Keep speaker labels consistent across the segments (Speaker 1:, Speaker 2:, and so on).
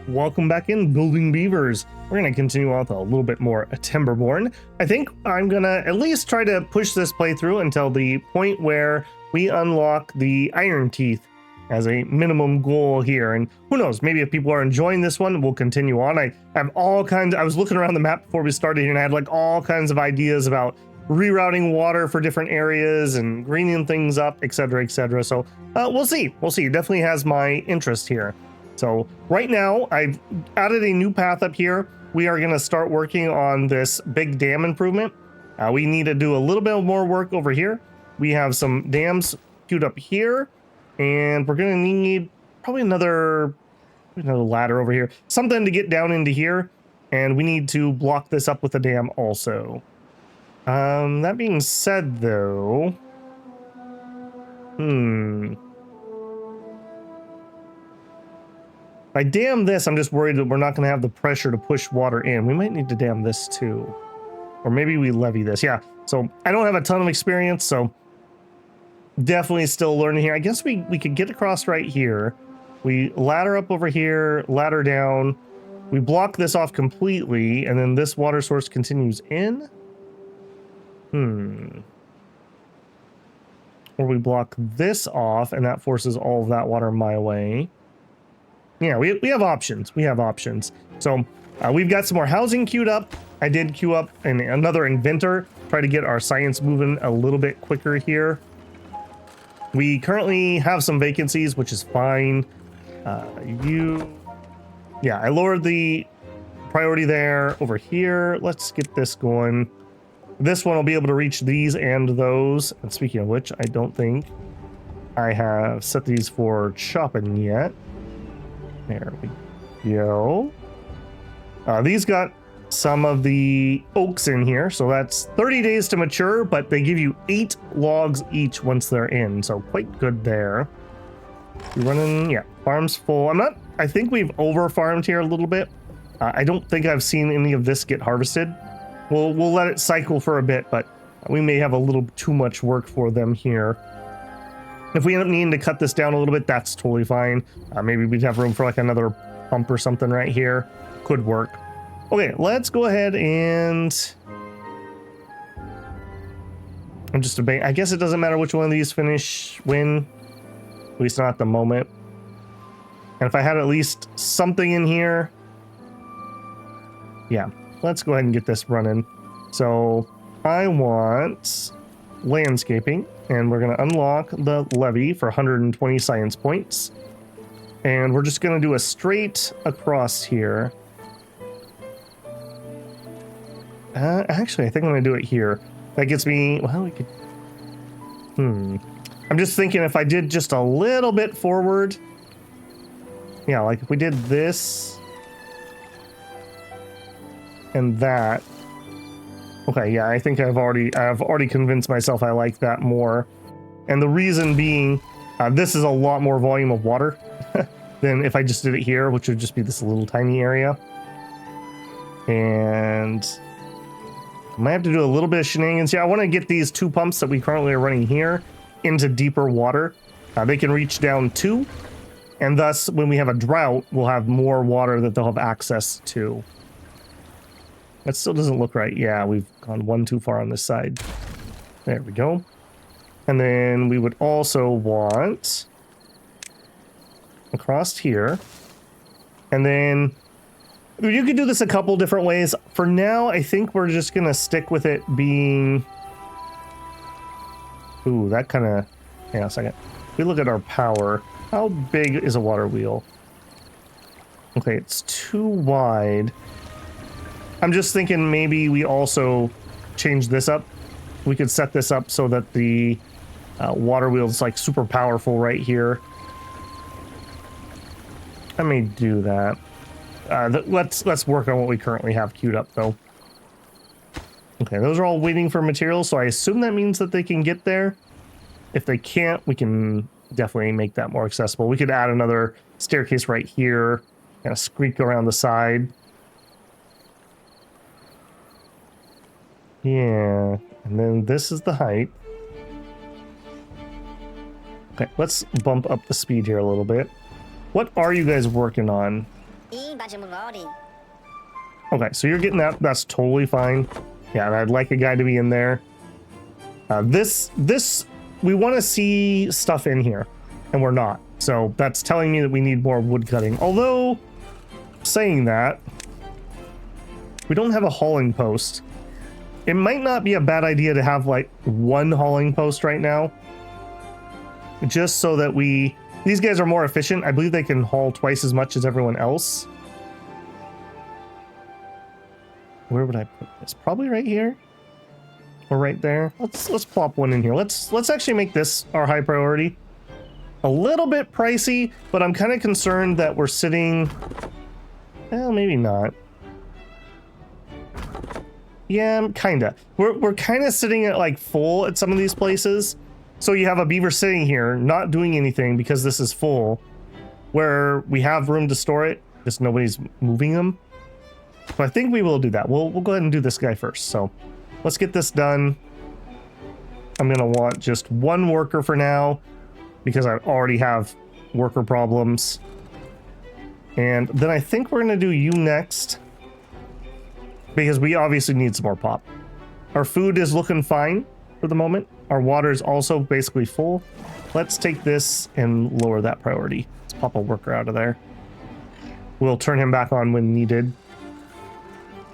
Speaker 1: Welcome back in Building Beavers. We're going to continue on with a little bit more Timberborn. I think I'm going to at least try to push this playthrough until the point where we unlock the Ironteeth as a minimum goal here. And who knows, maybe if people are enjoying this one, we'll continue on. I have all kinds, I was looking around the map before we started here and I had like all kinds of ideas about rerouting water for different areas and greening things up, etc., etc. So we'll see. It definitely has my interest here. So right now I've added a new path up here. We are going to start working on this big dam improvement. We need to do a little bit more work over here. We have some dams queued up here, and we're going to need probably another ladder over here, something to get down into here. And we need to block this up with a dam also. That being said though, if I dam this, I'm just worried that we're not going to have the pressure to push water in. We might need to dam this too. Or maybe we levee this. Yeah, so I don't have a ton of experience, so definitely still learning here. I guess we could get across right here. We ladder up over here, ladder down. We block this off completely, and then this water source continues in. Or we block this off, and that forces all of that water my way. Yeah, we have options. We have options. So we've got some more housing queued up. I did queue up another inventor, try to get our science moving a little bit quicker here. We currently have some vacancies, which is fine. Yeah, I lowered the priority there. Over here, let's get this going. This one will be able to reach these and those. And speaking of which, I don't think I have set these for chopping yet. There we go. These got some of the oaks in here, so that's 30 days to mature, but they give you 8 logs each once they're in, so quite good there. We're running, yeah, farm's full. I think we've over farmed here a little bit. I don't think I've seen any of this get harvested. We'll let it cycle for a bit, but we may have a little too much work for them here. If we end up needing to cut this down a little bit, that's totally fine. Maybe we'd have room for like another pump or something right here. Could work. Okay, let's go ahead and... I'm just debating. I guess it doesn't matter which one of these win. At least not at the moment. And if I had at least something in here... Yeah, let's go ahead and get this running. So I want landscaping. And we're going to unlock the levee for 120 science points. And we're just going to do a straight across here. Actually, I think I'm going to do it here. That gets me... Well, we could... I'm just thinking if I did just a little bit forward... Yeah, like if we did this... And that... Okay, yeah, I think I've already convinced myself I like that more. And the reason being, this is a lot more volume of water than if I just did it here, which would just be this little tiny area. And I might have to do a little bit of shenanigans. Yeah, I want to get these 2 pumps that we currently are running here into deeper water. They can reach down 2, and thus when we have a drought, we'll have more water that they'll have access to. That still doesn't look right. Yeah, we've gone one too far on this side. There we go. And then we would also want across here. And then you could do this a couple different ways. For now, I think we're just going to stick with it being... Ooh, that kind of... Hang on a second. If we look at our power. How big is a water wheel? Okay, it's too wide. I'm just thinking maybe we also change this up. We could set this up so that the water wheel is like super powerful right here. I may do that. Let's work on what we currently have queued up though. Okay, those are all waiting for materials, so I assume that means that they can get there. If they can't, we can definitely make that more accessible. We could add another staircase right here, kind of squeak around the side. Yeah, and then this is the height. Okay, let's bump up the speed here a little bit. What are you guys working on? Okay, so you're getting that. That's totally fine. Yeah, and I'd like a guy to be in there. This, we want to see stuff in here, and we're not. So that's telling me that we need more wood cutting. Although, saying that, we don't have a hauling post. It might not be a bad idea to have like one hauling post right now. Just so that these guys are more efficient. I believe they can haul twice as much as everyone else. Where would I put this? Probably right here. Or right there. Let's plop one in here. Let's actually make this our high priority. A little bit pricey, but I'm kind of concerned that we're sitting. Well, maybe not. Yeah, kinda. We're kind of sitting at like full at some of these places. So you have a beaver sitting here, not doing anything because this is full, where we have room to store it, just nobody's moving them. So I think we will do that. We'll go ahead and do this guy first. So let's get this done. I'm gonna want just one worker for now because I already have worker problems. And then I think we're gonna do you next because we obviously need some more pop. Our food is looking fine for the moment. Our water is also basically full. Let's take this and lower that priority. Let's pop a worker out of there. We'll turn him back on when needed.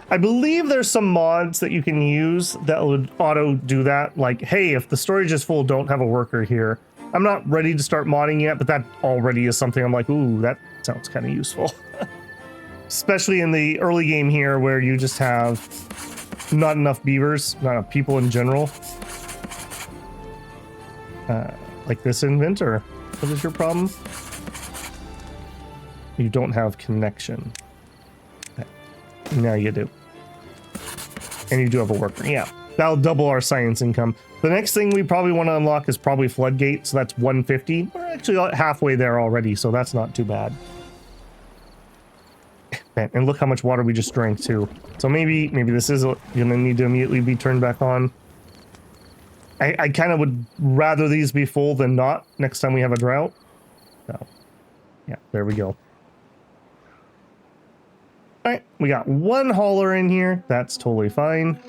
Speaker 1: I believe there's some mods that you can use that would auto do that. Like, hey, if the storage is full, don't have a worker here. I'm not ready to start modding yet, but that already is something I'm like, ooh, that sounds kind of useful. Especially in the early game here where you just have not enough beavers, not enough people in general. Like this inventor. What is your problem? You don't have connection. Okay. Now you do. And you do have a worker. Yeah, that'll double our science income. The next thing we probably want to unlock is probably floodgate. So that's 150. We're actually halfway there already, so that's not too bad. And look how much water we just drank too. So maybe this is gonna need to immediately be turned back on. I kind of would rather these be full than not next time we have a drought. So, yeah, there we go. All right, we got one hauler in here. That's totally fine.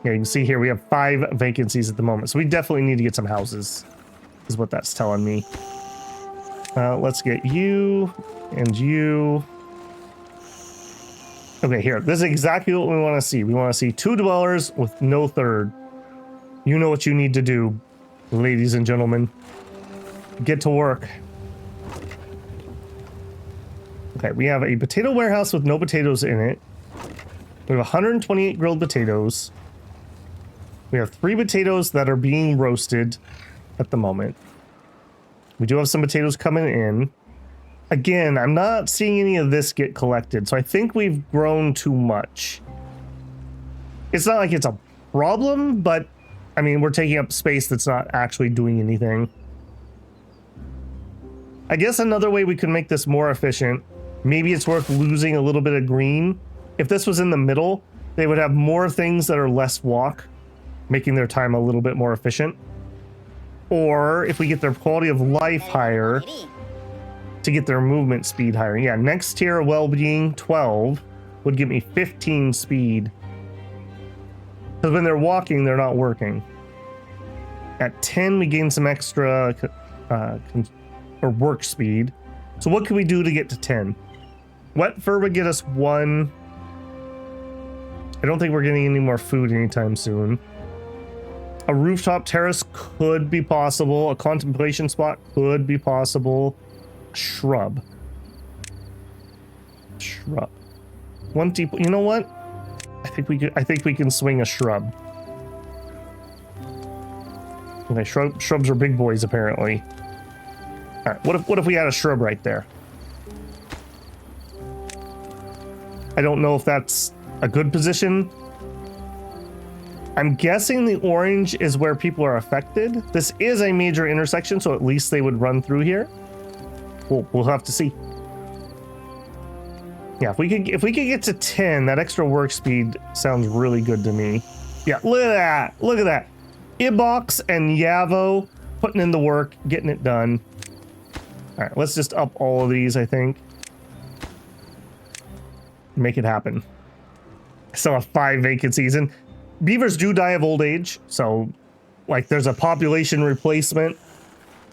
Speaker 1: Yeah, you can see here we have 5 vacancies at the moment. So we definitely need to get some houses, is what that's telling me. Let's get you and you. Okay, here. This is exactly what we want to see. We want to see 2 dwellers with no third. You know what you need to do, ladies and gentlemen. Get to work. Okay, we have a potato warehouse with no potatoes in it. We have 128 grilled potatoes. We have 3 potatoes that are being roasted at the moment. We do have some potatoes coming in. Again, I'm not seeing any of this get collected, so I think we've grown too much. It's not like it's a problem, but I mean, we're taking up space that's not actually doing anything. I guess another way we could make this more efficient, maybe it's worth losing a little bit of green. If this was in the middle, they would have more things that are less walk, making their time a little bit more efficient. Or if we get their quality of life higher, to get their movement speed higher. Yeah, next tier well-being 12 would give me 15 speed. Because when they're walking, they're not working. At 10, we gain some extra or work speed. So what can we do to get to 10? Wet fur would get us 1. I don't think we're getting any more food anytime soon. A rooftop terrace could be possible. A contemplation spot could be possible. Shrub. One deep. You know what? I think we can swing a shrub. Okay, shrubs are big boys apparently. All right, what if we had a shrub right there? I don't know if that's a good position. I'm guessing the orange is where people are affected. This is a major intersection, so at least they would run through here. We'll have to see. Yeah, if we could get to 10, that extra work speed sounds really good to me. Yeah, look at that. Look at that. Ibox and Yavo putting in the work, getting it done. All right, let's just up all of these, I think. Make it happen. Still have 5 vacancies, and beavers do die of old age, so like there's a population replacement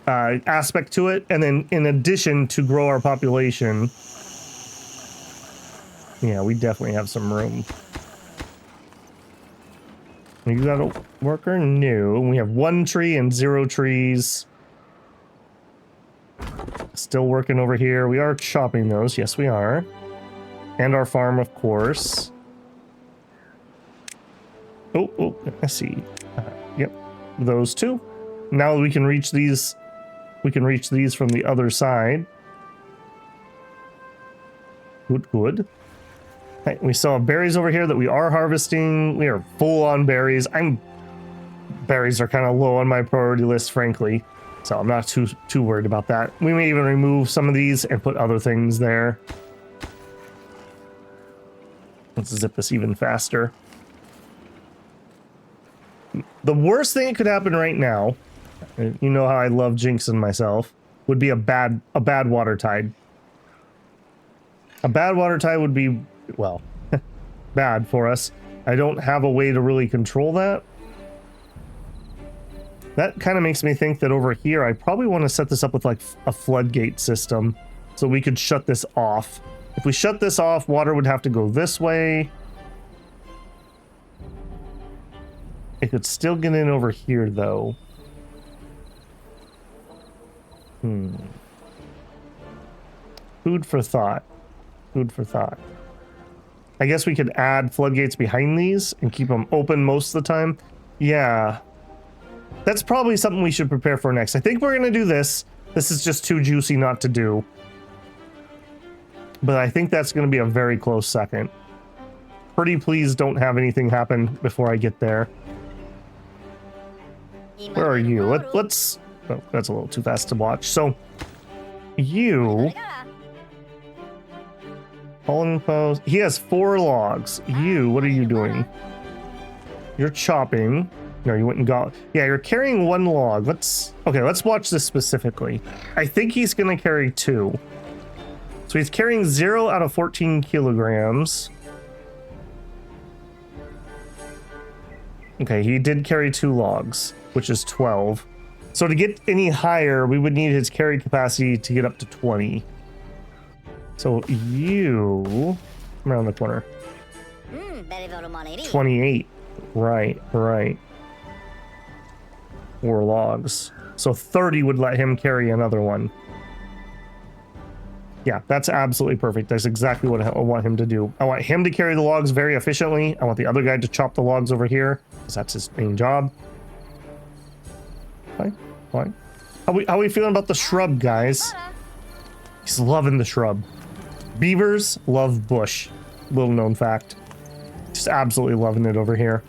Speaker 1: aspect to it, and then in addition to grow our population, yeah, we definitely have some room. You got a worker? No. We have 1 tree and 0 trees. Still working over here. We are chopping those. Yes, we are. And our farm, of course. Oh, I see. Yep, those 2. Now we can reach these. We can reach these from the other side. Good. Okay, we still have berries over here that we are harvesting. We are full on berries. Berries are kind of low on my priority list, frankly. So I'm not too worried about that. We may even remove some of these and put other things there. Let's zip this even faster. The worst thing that could happen right now, you know how I love jinxing myself, would be a bad water tide. A bad water tide would be, well, bad for us. I don't have a way to really control that. That kind of makes me think that over here, I probably want to set this up with like a floodgate system so we could shut this off. If we shut this off, water would have to go this way. It could still get in over here, though. Food for thought. Food for thought. I guess we could add floodgates behind these and keep them open most of the time. Yeah. That's probably something we should prepare for next. I think we're going to do this. This is just too juicy not to do. But I think that's going to be a very close second. Pretty please don't have anything happen before I get there. Where are you? Let's... Oh, that's a little too fast to watch. So, you... Pollen post. He has 4 logs. You, what are you doing? You're chopping. No, you went and got... Yeah, you're carrying 1 log. Okay, let's watch this specifically. I think he's going to carry 2. So he's carrying 0 out of 14 kilograms. Okay, he did carry 2 logs, which is 12. So to get any higher, we would need his carry capacity to get up to 20. So you... Come around the corner. 28. Right. 4 logs. So 30 would let him carry another one. Yeah, that's absolutely perfect. That's exactly what I want him to do. I want him to carry the logs very efficiently. I want the other guy to chop the logs over here, because that's his main job. Fine. How we feeling about the shrub, guys? He's loving the shrub. Beavers love bush. Little known fact. Just absolutely loving it over here.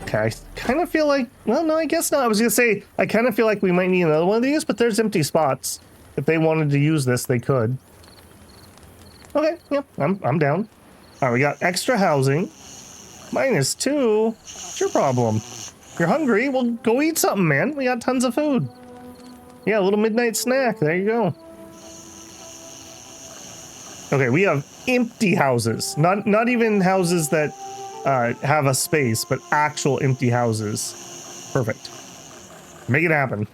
Speaker 1: Okay, I kind of feel like... Well, no, I guess not. I was going to say, I kind of feel like we might need another one of these, but there's empty spots. If they wanted to use this, they could. Okay, yeah, I'm down. All right, we got extra housing. -2. What's your problem? You're hungry? Well, go eat something, man. We got tons of food. Yeah, a little midnight snack. There you go. Okay, we have empty houses. Not even houses that have a space, but actual empty houses. Perfect. Make it happen.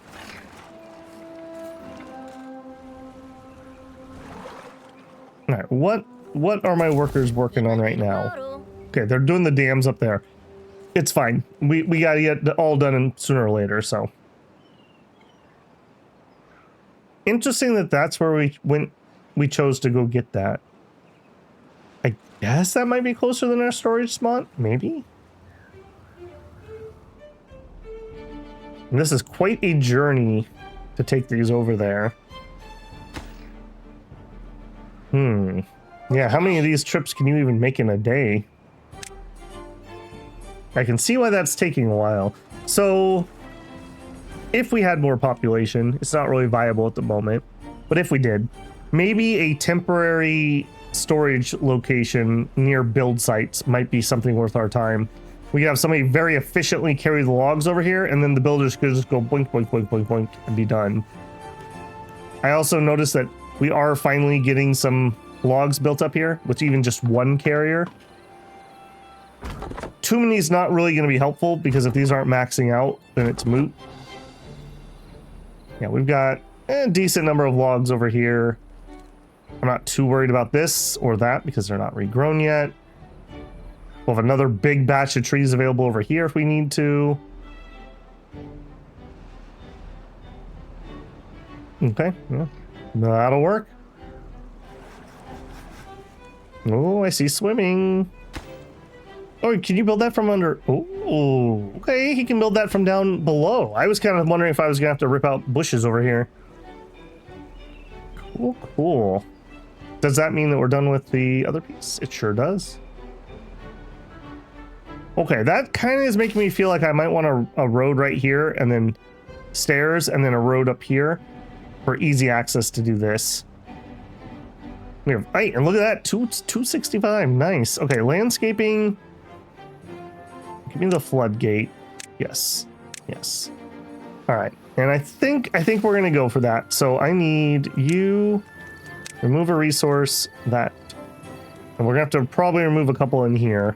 Speaker 1: All right, what are my workers working on right now? Okay, they're doing the dams up there. It's fine. We gotta get it all done sooner or later, so. Interesting that that's where we chose to go get that. I guess that might be closer than our storage spot, maybe? And this is quite a journey to take these over there. Yeah, how many of these trips can you even make in a day? I can see why that's taking a while. So, if we had more population, it's not really viable at the moment, but if we did, maybe a temporary storage location near build sites might be something worth our time. We could have somebody very efficiently carry the logs over here, and then the builders could just go boink, boink, boink, boink, boink, and be done. I also noticed that we are finally getting some logs built up here with even just one carrier. Too many is not really going to be helpful because if these aren't maxing out, then it's moot. Yeah, we've got a decent number of logs over here. I'm not too worried about this or that because they're not regrown yet. We'll have another big batch of trees available over here if we need to. Okay, yeah, that'll work. Oh, I see swimming. Oh, can you build that from under? Oh, okay, he can build that from down below. I was kind of wondering if I was gonna have to rip out bushes over here. Cool, cool. Does that mean that we're done with the other piece? It sure does. Okay, that kind of is making me feel like I might want a road right here and then stairs and then a road up here for easy access to do this. We have, hey, and look at that, 265, nice. Okay, landscaping. Give me the floodgate. Yes, yes. All right, and I think we're gonna go for that. So I need you, remove a resource, that, and we're gonna have to probably remove a couple in here.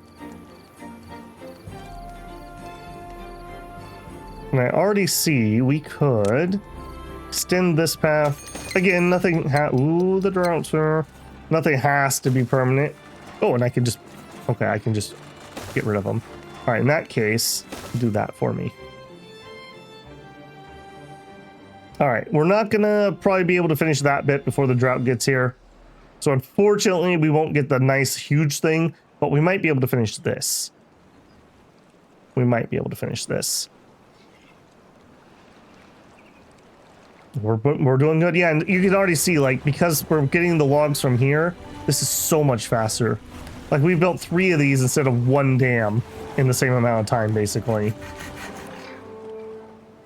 Speaker 1: And I already see we could extend this path. Again, nothing ooh, the droughts are, nothing has to be permanent. Oh, and I can just, okay, I can just get rid of them. All right, in that case, do that for me. All right, we're not gonna probably be able to finish that bit before the drought gets here. So unfortunately, we won't get the nice, huge thing, but we might be able to finish this. We might be able to finish this. We're doing good. Yeah, and you can already see, like, because we're getting the logs from here, this is so much faster. Like, we built 3 of these instead of 1 dam in the same amount of time, basically.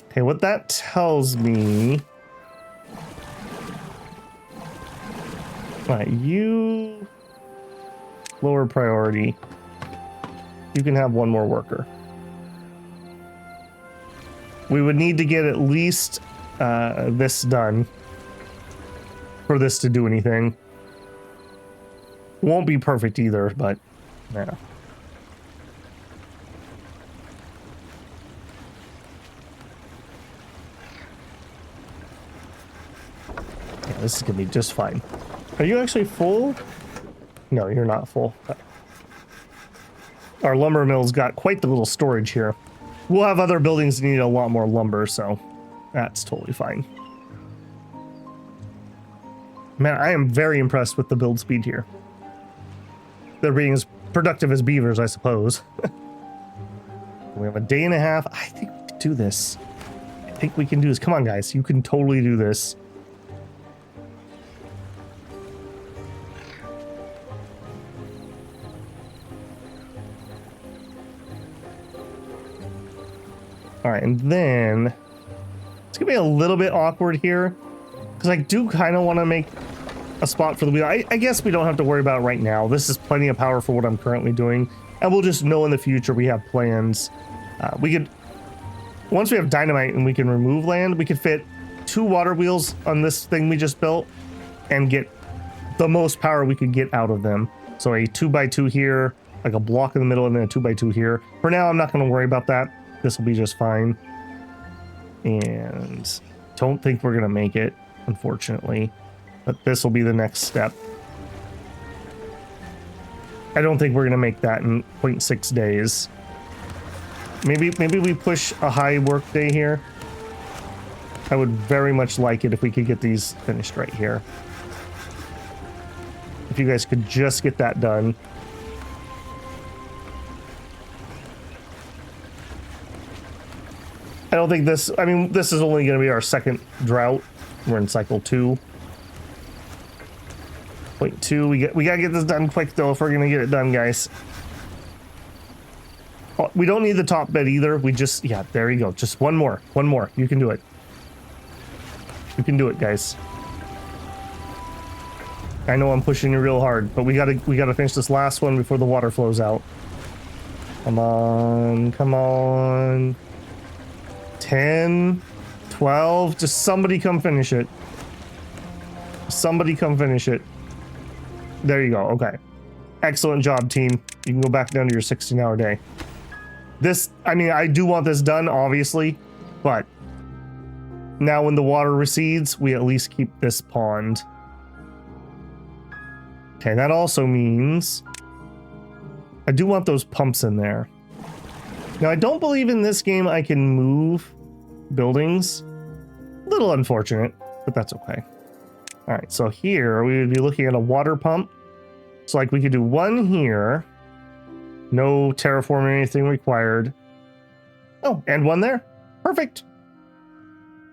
Speaker 1: Okay, what that tells me... Alright, you... Lower priority. You can have 1 more worker. We would need to get at least this done for this to do anything. Won't be perfect either, but yeah. Yeah, this is gonna be just fine. Are you actually full? No, you're not full. Our lumber mill's got quite the little storage here. We'll have other buildings that need a lot more lumber, so that's totally fine. Man, I am very impressed with the build speed here. They're being as productive as beavers, I suppose. We have a day and a half. I think we can do this. I think we can do this. Come on, guys. You can totally do this. All right, and then it's gonna be a little bit awkward here because I do kind of want to make a spot for the wheel. I guess we don't have to worry about it right now. This is plenty of power for what I'm currently doing, and we'll just know in the future we have plans. We could, once we have dynamite and we can remove land, we could fit 2 water wheels on this thing we just built and get the most power we could get out of them. So a 2x2 here, like a block in the middle, and then a 2x2 here. For now, I'm not going to worry about that. This will be just fine. And don't think we're going to make it, unfortunately. But this will be the next step. I don't think we're going to make that in 0.6 days. Maybe we push a high work day here. I would very much like it if we could get these finished right here. If you guys could just get that done. I don't think this, I mean, this is only going to be our 2nd drought. We're in cycle 2. 0.2, we got to get this done quick though if we're going to get it done, guys. Oh, we don't need the top bed either. We just, yeah, there you go. Just one more. You can do it. You can do it, guys. I know I'm pushing you real hard, but we gotta finish this last one before the water flows out. Come on, come on. 10, 12, just somebody come finish it. Somebody come finish it. There you go. Okay. Excellent job, team. You can go back down to your 16-hour day. This, I mean, I do want this done, obviously, but now when the water recedes, we at least keep this pond. Okay, that also means I do want those pumps in there. Now, I don't believe in this game I can move buildings. A little unfortunate, but that's okay. All right, so here we would be looking at a water pump. So like we could do one here. No terraforming or anything required. Oh, and one there. Perfect.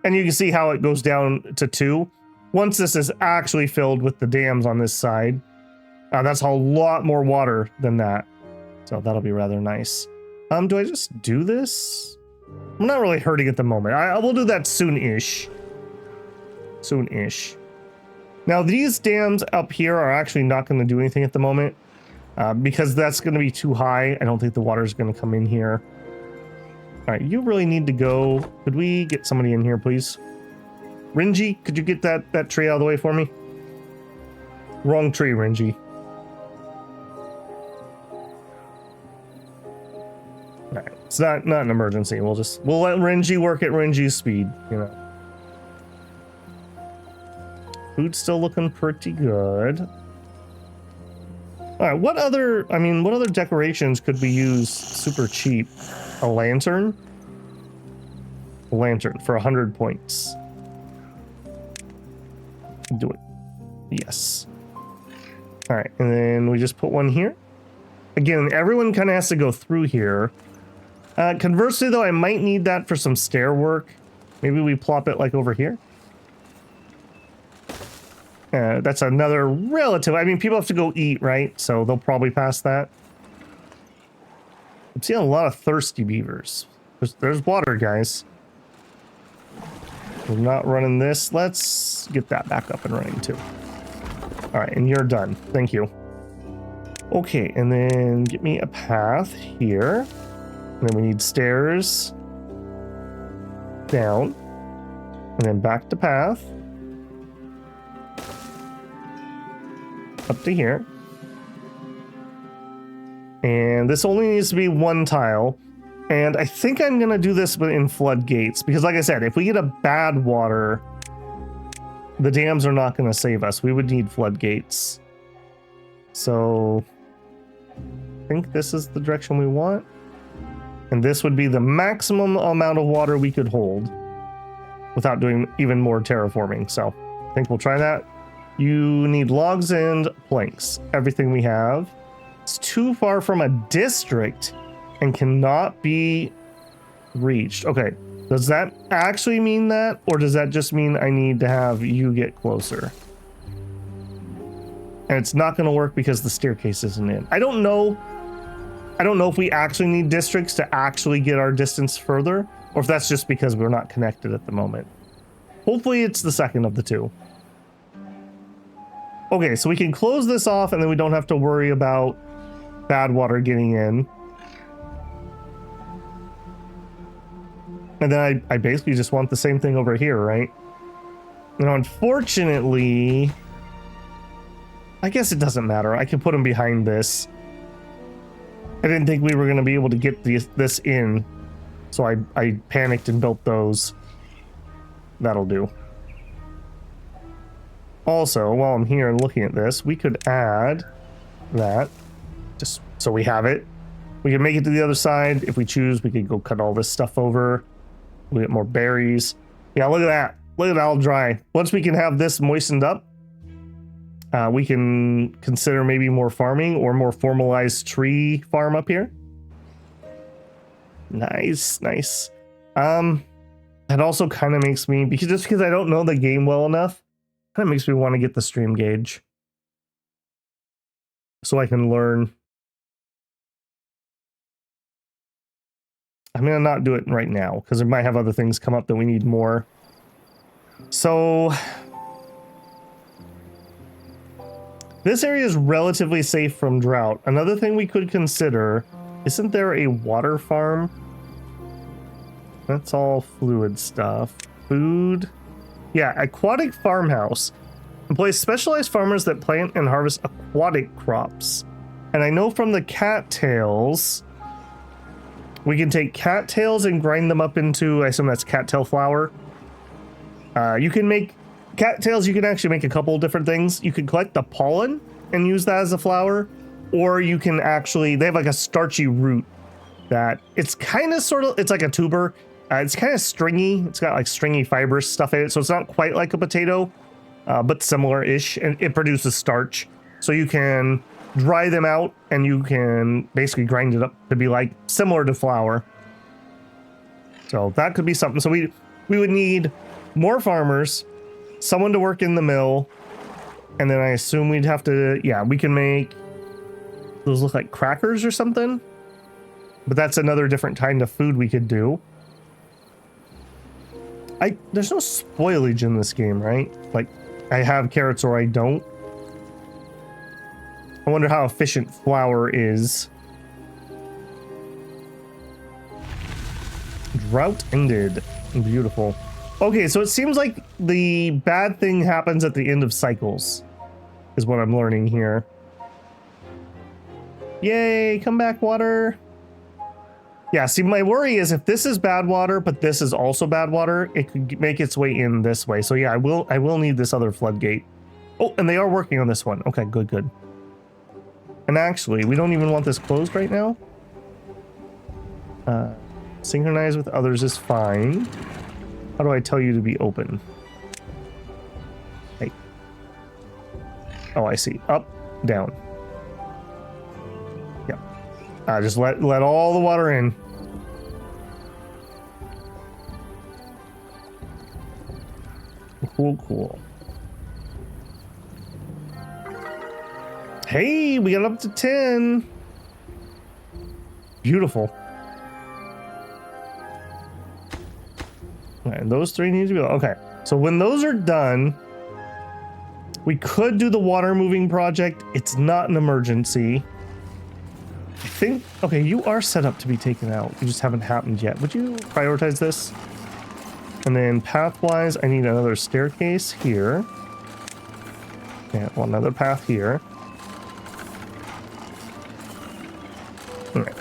Speaker 1: And you can see how it goes down to 2. Once this is actually filled with the dams on this side, that's a lot more water than that. So that'll be rather nice. Do I just do this? I'm not really hurting at the moment. I will do that soon-ish. Soon-ish. Now, these dams up here are actually not going to do anything at the moment. Because that's going to be too high. I don't think the water is going to come in here. All right, you really need to go. Could we get somebody in here, please? Renji, could you get that tree out of the way for me? Wrong tree, Renji. All right, it's not an emergency. We'll let Renji work at Renji's speed, you know. Food's still looking pretty good. All right, what other decorations could we use super cheap? A lantern? A lantern for 100 points. Do it. Yes. All right, and then we just put one here. Again, everyone kind of has to go through here. Conversely, though, I might need that for some stair work. Maybe we plop it like over here. That's another relative. I mean, people have to go eat, right? So they'll probably pass that. I'm seeing a lot of thirsty beavers. There's water, guys. We're not running this. Let's get that back up and running too. All right, and you're done. Thank you. Okay, and then get me a path here. And then we need stairs down. And then back to path. Up to here. And this only needs to be one tile. And I think I'm going to do this in floodgates. Because like I said, if we get a bad water, the dams are not going to save us. We would need floodgates. So I think this is the direction we want. And this would be the maximum amount of water we could hold without doing even more terraforming. So I think we'll try that. You need logs and planks. Everything we have. It's too far from a district and cannot be reached. Okay, does that actually mean that? Or does that just mean I need to have you get closer? And it's not going to work because the staircase isn't in. I don't know if we actually need districts to actually get our distance further, or if that's just because we're not connected at the moment. Hopefully it's the second of the two. Okay, so we can close this off and then we don't have to worry about bad water getting in. And then I basically just want the same thing over here, right? Now, unfortunately, I guess it doesn't matter. I can put them behind this. I didn't think we were going to be able to get this in, so I panicked and built those. That'll do. Also, while I'm here and looking at this, we could add that, just so we have it. We can make it to the other side. If we choose, we could go cut all this stuff over. We get more berries. Yeah, look at that. Look at it all dry. Once we can have this moistened up, we can consider maybe more farming or more formalized tree farm up here. Nice, nice. That also kind of makes me, because I don't know the game well enough, kind of makes me want to get the stream gauge so I can learn. I'm gonna not do it right now because we might have other things come up that we need more. So this area is relatively safe from drought. Another thing we could consider, isn't there a water farm? That's all fluid stuff. Food. Yeah, aquatic farmhouse. Employs specialized farmers that plant and harvest aquatic crops. And I know from the cattails, we can take cattails and grind them up into, I assume that's cattail flour. You can make cattails, you can actually make a couple of different things. You can collect the pollen and use that as a flour, or you can actually, they have like a starchy root that it's kind of sort of, it's like a tuber. It's kind of stringy. It's got like stringy fibrous stuff in it. So it's not quite like a potato, but similar-ish, and it produces starch. So you can dry them out and you can basically grind it up to be like similar to flour. So that could be something. So we would need more farmers, someone to work in the mill, and then I assume we'd have to, yeah, we can make those look like crackers or something, but that's another different kind of food we could do. There's no spoilage in this game, right? Like, I have carrots or I don't. I wonder how efficient flour is. Drought ended. Beautiful. Okay, so it seems like the bad thing happens at the end of cycles, is what I'm learning here. Yay, come back, water. Yeah, see, my worry is if this is bad water, but this is also bad water, it could make its way in this way. So yeah, I will need this other floodgate. Oh, and they are working on this one. Okay, good. And actually, we don't even want this closed right now. Synchronize with others is fine. How do I tell you to be open? Hey. Oh, I see. Up, down. Yep. Just let all the water in. Cool. Hey, we got up to 10. Beautiful. And those three need to be okay. So when those are done, we could do the water moving project. It's not an emergency. I think, okay, you are set up to be taken out. You just haven't happened yet. Would you prioritize this? And then path-wise, I need another staircase here. Yeah, well, another path here.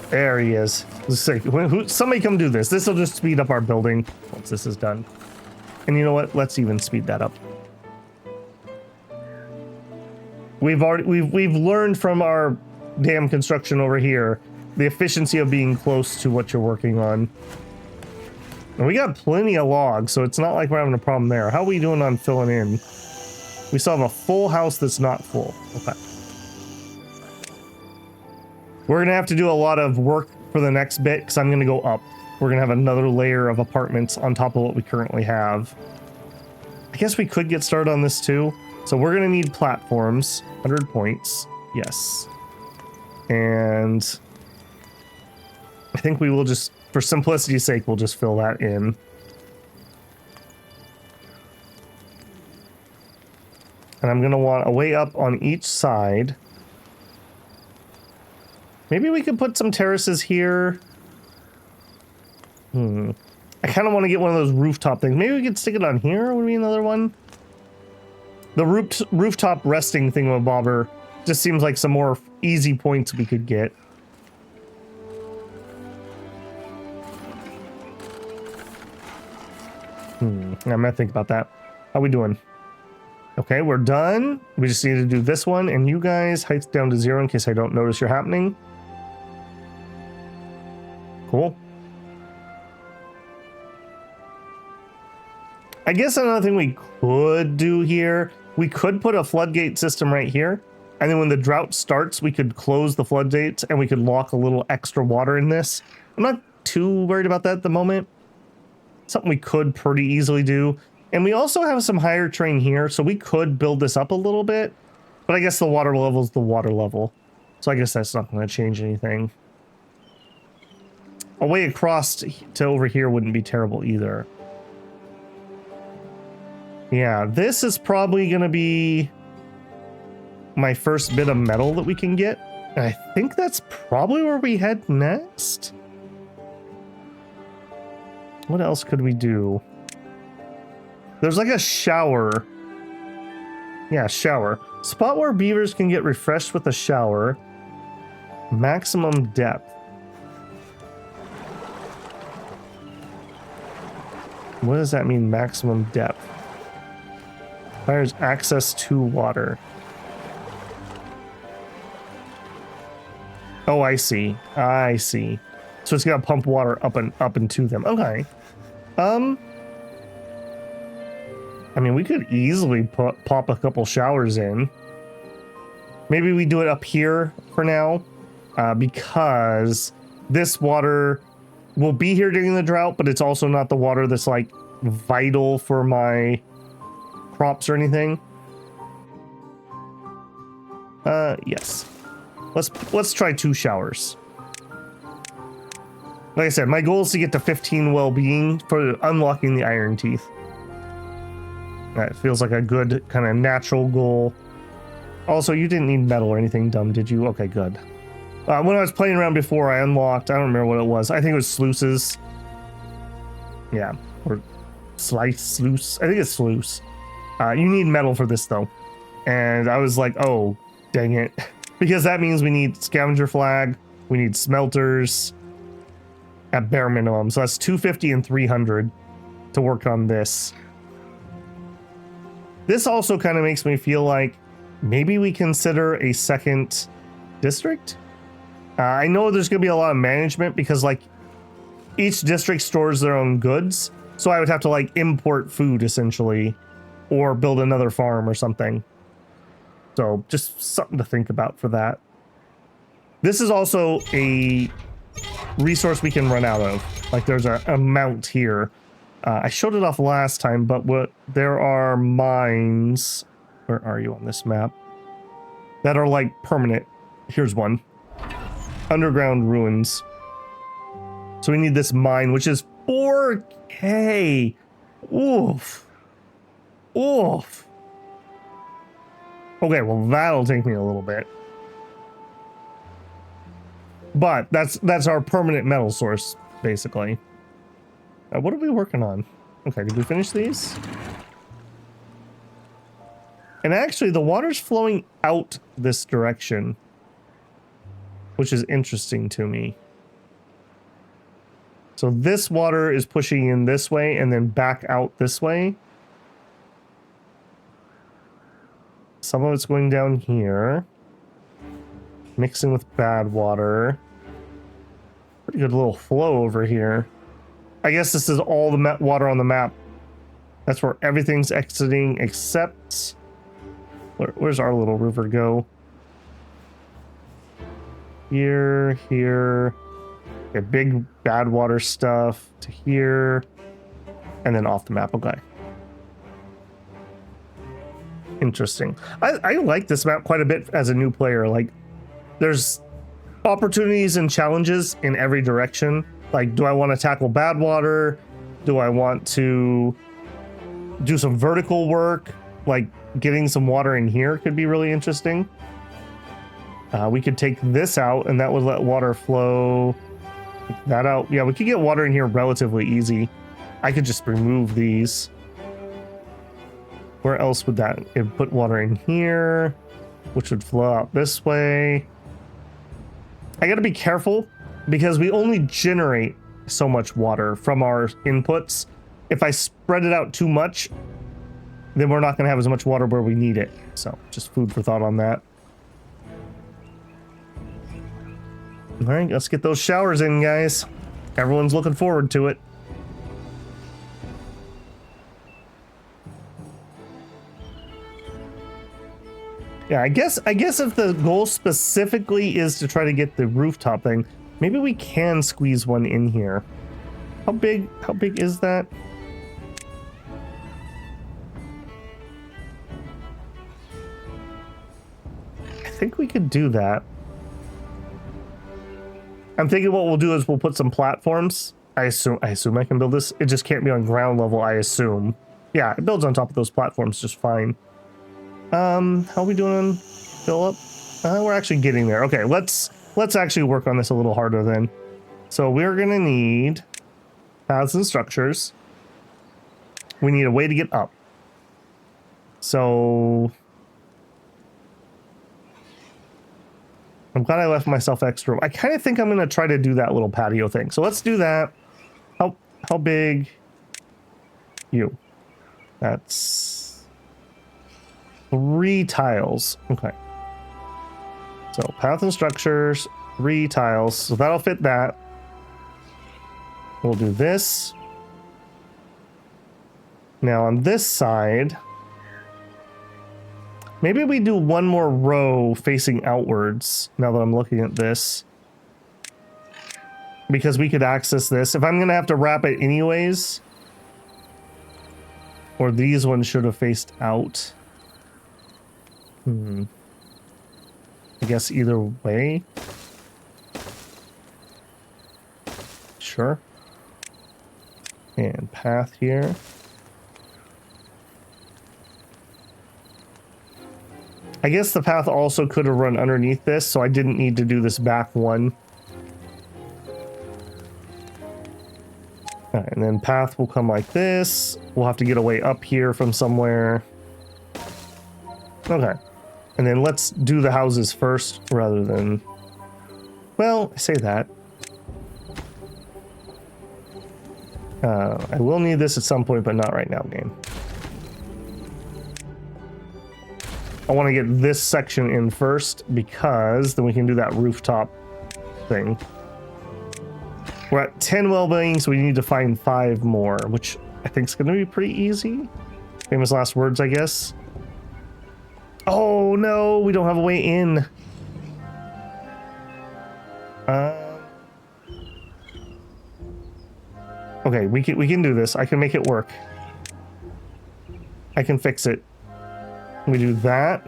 Speaker 1: There he is. Somebody come do this. This will just speed up our building once this is done. And you know what? Let's even speed that up. We've learned from our damn construction over here the efficiency of being close to what you're working on. And we got plenty of logs, so it's not like we're having a problem there. How are we doing on filling in? We still have a full house that's not full. Okay. We're going to have to do a lot of work for the next bit because I'm going to go up. We're going to have another layer of apartments on top of what we currently have. I guess we could get started on this too. So we're going to need platforms. 100 points. Yes. And I think we will just, for simplicity's sake, we'll just fill that in. And I'm going to want a way up on each side. Maybe we could put some terraces here. I kind of want to get one of those rooftop things. Maybe we could stick it on here. Would be another one. The rooftop resting thingamabobber just seems like some more easy points we could get. I'm gonna think about that. How we doing? Okay, we're done. We just need to do this one, and you guys, heights down to 0 in case I don't notice you're happening. Cool. I guess another thing we could do here, we could put a floodgate system right here, and then when the drought starts, we could close the floodgates and we could lock a little extra water in this. I'm not too worried about that at the moment. Something we could pretty easily do. And we also have some higher terrain here, so we could build this up a little bit, but I guess the water level is the water level. So I guess that's not going to change anything. A way across to over here wouldn't be terrible either. Yeah, this is probably going to be my first bit of metal that we can get. And I think that's probably where we head next. What else could we do? There's like a shower Yeah, shower. Spot where beavers can get refreshed with a shower. Maximum depth. What does that mean, maximum depth? Requires access to water. Oh, I see. I see. So it's gonna pump water up and to them. Okay. I mean, we could easily pop a couple showers in. Maybe we do it up here for now, because this water will be here during the drought, but it's also not the water that's like vital for my crops or anything. Yes. Let's try 2 showers. Like I said, my goal is to get to 15 well-being for unlocking the Ironteeth. That feels like a good kind of natural goal. Also, you didn't need metal or anything dumb, did you? Okay, good. When I was playing around before, I unlocked, I don't remember what it was. I think it was sluices. Yeah, or sluice. I think it's sluice. You need metal for this though. And I was like, oh, dang it. Because that means we need scavenger flag, we need smelters at bare minimum. So that's 250 and 300 to work on this. This also kind of makes me feel like maybe we consider a second district. I know there's going to be a lot of management because like each district stores their own goods. So I would have to like import food essentially or build another farm or something. So just something to think about for that. This is also a resource we can run out of. Like there's a amount here. I showed it off last time, but there are mines. Where are you on this map? That are like permanent. Here's one. Underground ruins. So we need this mine, which is 4K. Oof. Oof. Okay, well that'll take me a little bit. But that's our permanent metal source, basically. What are we working on? Okay, did we finish these? And actually, the water's flowing out this direction, which is interesting to me. So this water is pushing in this way and then back out this way. Some of it's going down here, mixing with bad water. Pretty good little flow over here. I guess this is all the water on the map. That's where everything's exiting except... Where's our little river go? Here, here. Okay, big bad water stuff to here. And then off the map. Okay. Interesting. I like this map quite a bit as a new player. Like, there's opportunities and challenges in every direction. Like, do I want to tackle bad water? Do I want to do some vertical work? Like, getting some water in here could be really interesting. We could take this out and that would let water flow that out. Yeah, we could get water in here relatively easy. I could just remove these. Where else would that? It put water in here, which would flow out this way. I gotta be careful because we only generate so much water from our inputs. If I spread it out too much, then we're not gonna have as much water where we need it. So just food for thought on that. All right, let's get those showers in, guys. Everyone's looking forward to it. Yeah, I guess if the goal specifically is to try to get the rooftop thing, maybe we can squeeze one in here. How big is that? I think we could do that. I'm thinking what we'll do is we'll put some platforms. I assume I can build this. It just can't be on ground level, I assume. Yeah, it builds on top of those platforms just fine. How are we doing, Philip? We're actually getting there. Okay, let's actually work on this a little harder then. So we're gonna need paths and structures. We need a way to get up. So I'm glad I left myself extra room. I kind of think I'm going to try to do that little patio thing. So let's do that. How big? You. That's 3 tiles. Okay. So path and structures, 3 tiles. So that'll fit that. We'll do this. Now on this side, maybe we do one more row facing outwards now that I'm looking at this. Because we could access this. If I'm going to have to wrap it anyways. Or these ones should have faced out. I guess either way. Sure. And path here. I guess the path also could have run underneath this, so I didn't need to do this back one. All right, and then path will come like this. We'll have to get a way up here from somewhere. Okay. And then let's do the houses first rather than... Well, I say that. I will need this at some point, but not right now, game. I want to get this section in first because then we can do that rooftop thing. We're at 10 well-being, so we need to find 5 more, which I think is going to be pretty easy. Famous last words, I guess. Oh no, we don't have a way in. Okay, we can do this. I can make it work. I can fix it. We do that.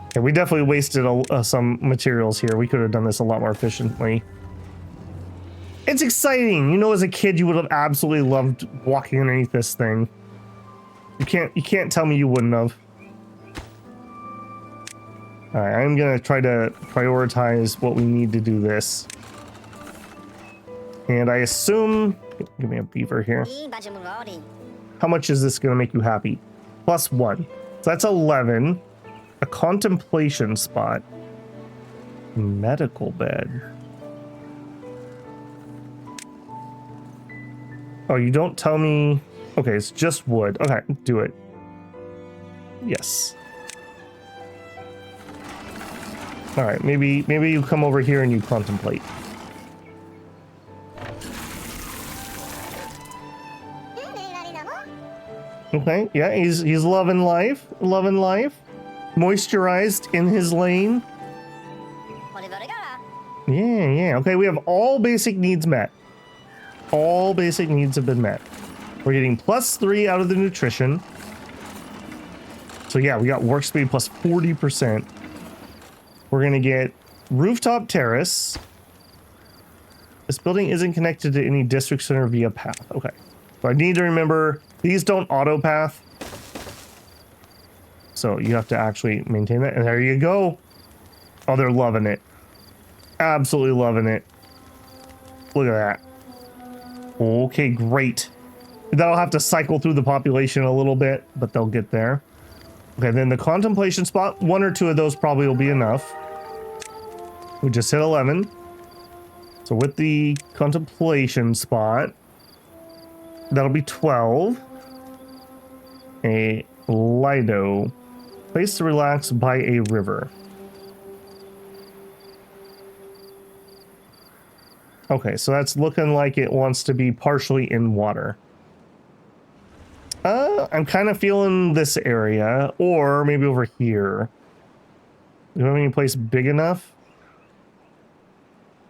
Speaker 1: Okay, we definitely wasted some materials here. We could have done this a lot more efficiently. It's exciting. You know, as a kid, you would have absolutely loved walking underneath this thing. You can't tell me you wouldn't have. All right, I'm gonna try to prioritize what we need to do this. And I assume, give me a beaver here. How much is this gonna make you happy? +1. So that's 11. A contemplation spot. Medical bed. Oh, you don't tell me. Okay, it's just wood. Okay, do it. Yes. All right, maybe you come over here and you contemplate. Okay, yeah, he's loving life, moisturized in his lane. Yeah. Okay, we have all basic needs met. All basic needs have been met. We're getting +3 out of the nutrition. So yeah, we got work speed plus 40%. We're gonna get rooftop terrace. This building isn't connected to any district center via path. Okay, so I need to remember these don't auto path. So you have to actually maintain that. And there you go. Oh, they're loving it. Absolutely loving it. Look at that. Okay, great. That'll have to cycle through the population a little bit, but they'll get there. Okay, then the contemplation spot, 1 or 2 of those probably will be enough. We just hit 11. So with the contemplation spot, that'll be 12. A Lido. Place to relax by a river. Okay, so that's looking like it wants to be partially in water. I'm kind of feeling this area, or maybe over here. Do we have any place big enough?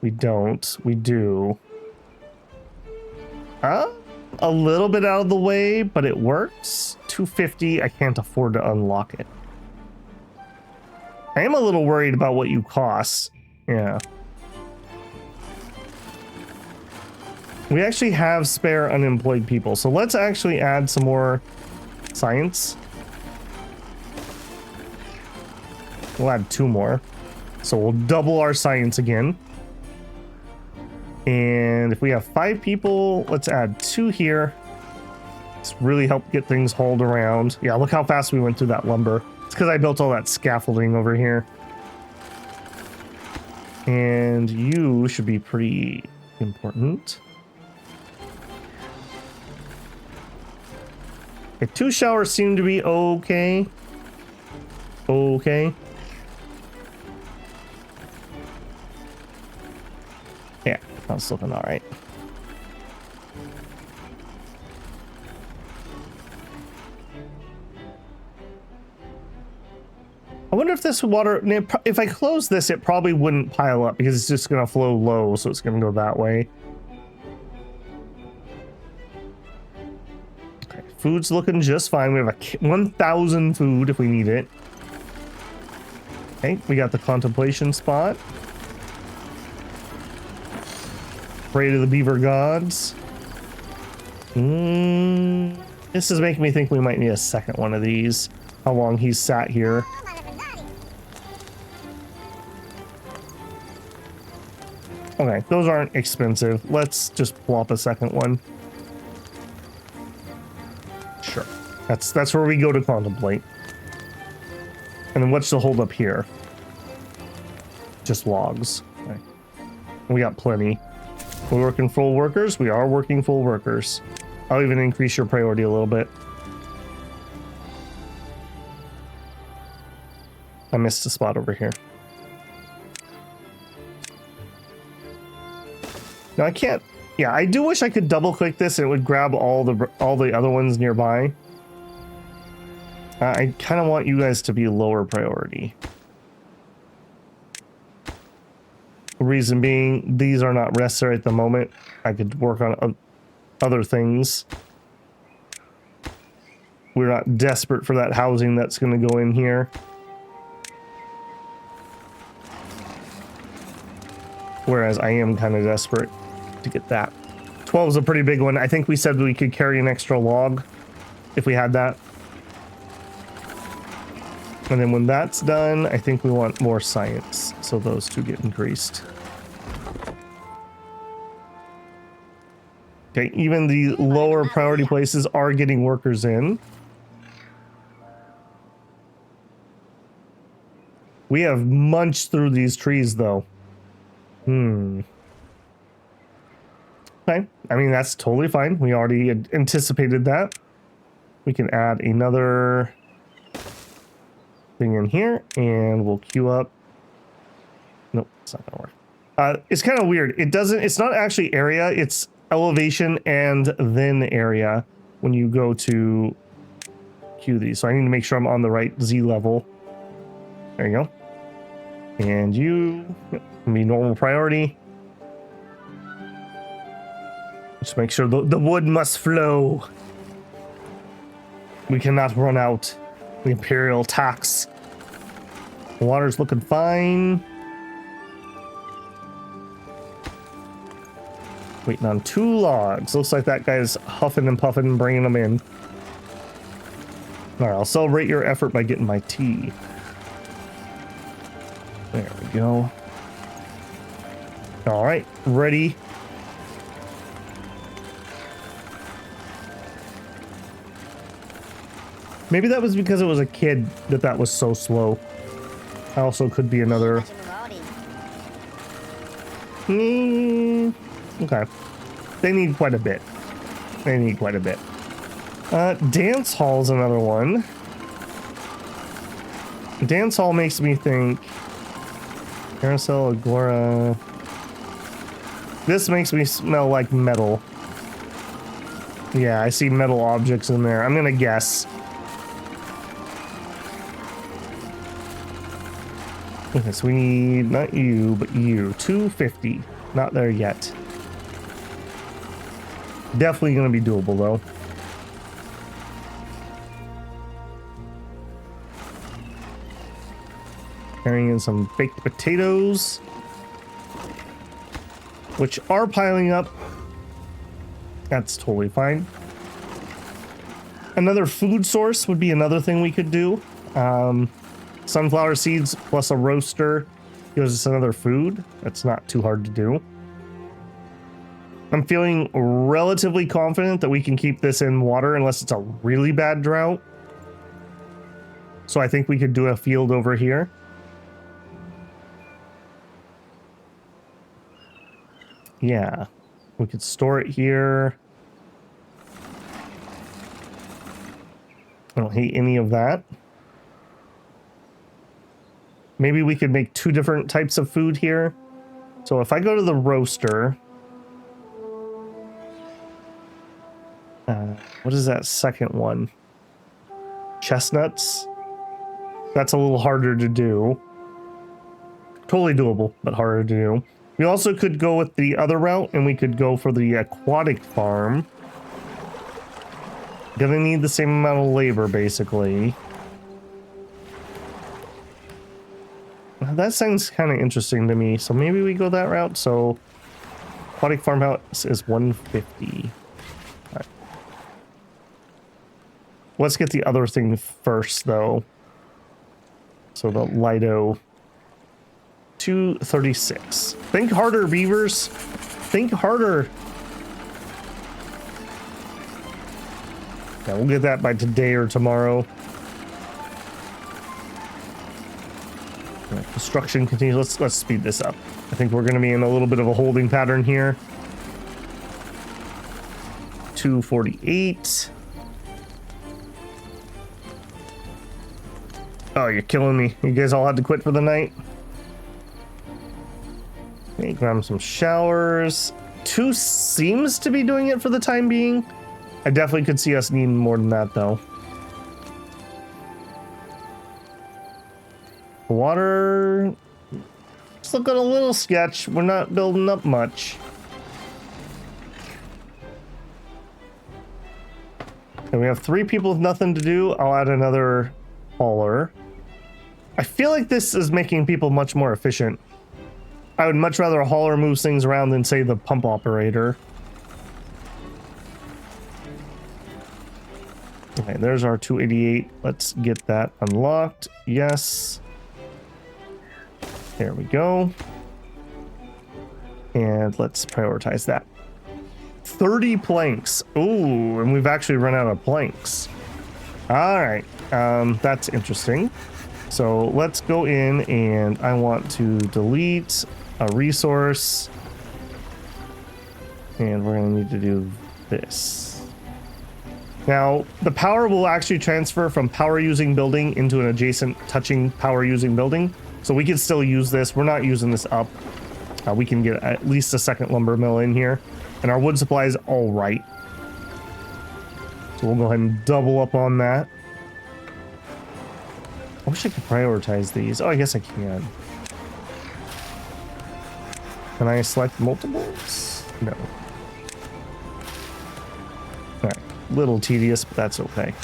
Speaker 1: We don't. We do. A little bit out of the way, but it works. 250. I can't afford to unlock it. I am a little worried about what you cost. Yeah. We actually have spare unemployed people, so let's actually add some more science. We'll add 2 more. So we'll double our science again. And if we have 5 people, let's add 2 here. It's really helped get things hauled around. Yeah, look how fast we went through that lumber. It's because I built all that scaffolding over here. And you should be pretty important. Okay, 2 showers seem to be okay. Okay. Yeah, that's looking all right. I wonder if this water, if I close this, it probably wouldn't pile up because it's just going to flow low, so it's going to go that way. Okay, food's looking just fine. We have a 1,000 food if we need it. Okay, we got the contemplation spot. Pray to the beaver gods. This is making me think we might need a second one of these. How long he's sat here. Okay, those aren't expensive. Let's just plop a second one. Sure. That's where we go to contemplate. And then what's the hold up here? Just logs. Okay. We got plenty. We're working full workers. We are working full workers. I'll even increase your priority a little bit. I missed a spot over here. Now I can't. Yeah, I do wish I could double click this and it would grab all the other ones nearby. I kind of want you guys to be lower priority. Reason being, these are not necessary at the moment. I could work on other things. We're not desperate for that housing that's going to go in here. Whereas I am kind of desperate to get that. 12 is a pretty big one. I think we said we could carry an extra log if we had that. And then when that's done, I think we want more science. So those two get increased. Okay, even the lower priority places are getting workers in. We have munched through these trees though. Okay, I mean, that's totally fine. We already had anticipated that. We can add another thing in here and we'll queue up. Nope, it's not gonna work. It's kind of weird. It's not actually area, it's elevation and then area when you go to queue these. So I need to make sure I'm on the right Z level. There you go. And you, yep, can be normal priority. Just make sure the wood must flow. We cannot run out. The Imperial tax. The water's looking fine. Waiting on 2 logs. Looks like that guy's huffing and puffing and bringing them in. All right, I'll celebrate your effort by getting my tea. There we go. All right, ready. Maybe that was because it was a kid that was so slow. Also could be another. Okay. They need quite a bit. Dance hall's another one. Dance hall makes me think. Carousel, Agora. This makes me smell like metal. Yeah, I see metal objects in there. I'm gonna guess. Okay, so we need, not you, but you. 250. Not there yet. Definitely going to be doable, though. Carrying in some baked potatoes, which are piling up. That's totally fine. Another food source would be another thing we could do. Sunflower seeds plus a roaster gives us another food. That's not too hard to do. I'm feeling relatively confident that we can keep this in water unless it's a really bad drought. So I think we could do a field over here. Yeah, we could store it here. I don't hate any of that. Maybe we could make 2 different types of food here. So if I go to the roaster, what is that second one? Chestnuts. That's a little harder to do. Totally doable, but harder to do. We also could go with the other route, and we could go for the aquatic farm. Gonna need the same amount of labor, basically. That sounds kind of interesting to me, so maybe we go that route. So aquatic farmhouse is 150. All right. Let's get the other thing first, though. So the Lido 236. Think harder, Beavers. Think harder. Yeah, we'll get that by today or tomorrow. Construction continues. Let's speed this up. I think we're going to be in a little bit of a holding pattern here. 248. Oh, you're killing me. You guys all had to quit for the night. Okay, grab some showers. 2 seems to be doing it for the time being. I definitely could see us needing more than that, though. Water, it's looking a little sketch. We're not building up much. And we have 3 people with nothing to do. I'll add another hauler. I feel like this is making people much more efficient. I would much rather a hauler moves things around than, say, the pump operator. Okay, there's our 288. Let's get that unlocked. Yes. There we go. And let's prioritize that. 30 planks. Ooh, and we've actually run out of planks. All right, that's interesting. So let's go in, and I want to delete a resource. And we're gonna need to do this. Now, the power will actually transfer from power using building into an adjacent touching power using building. So we can still use this. We're not using this up. We can get at least a second lumber mill in here. And our wood supply is all right. So we'll go ahead and double up on that. I wish I could prioritize these. Oh, I guess I can. Can I select multiples? No. All right. Little tedious, but that's okay.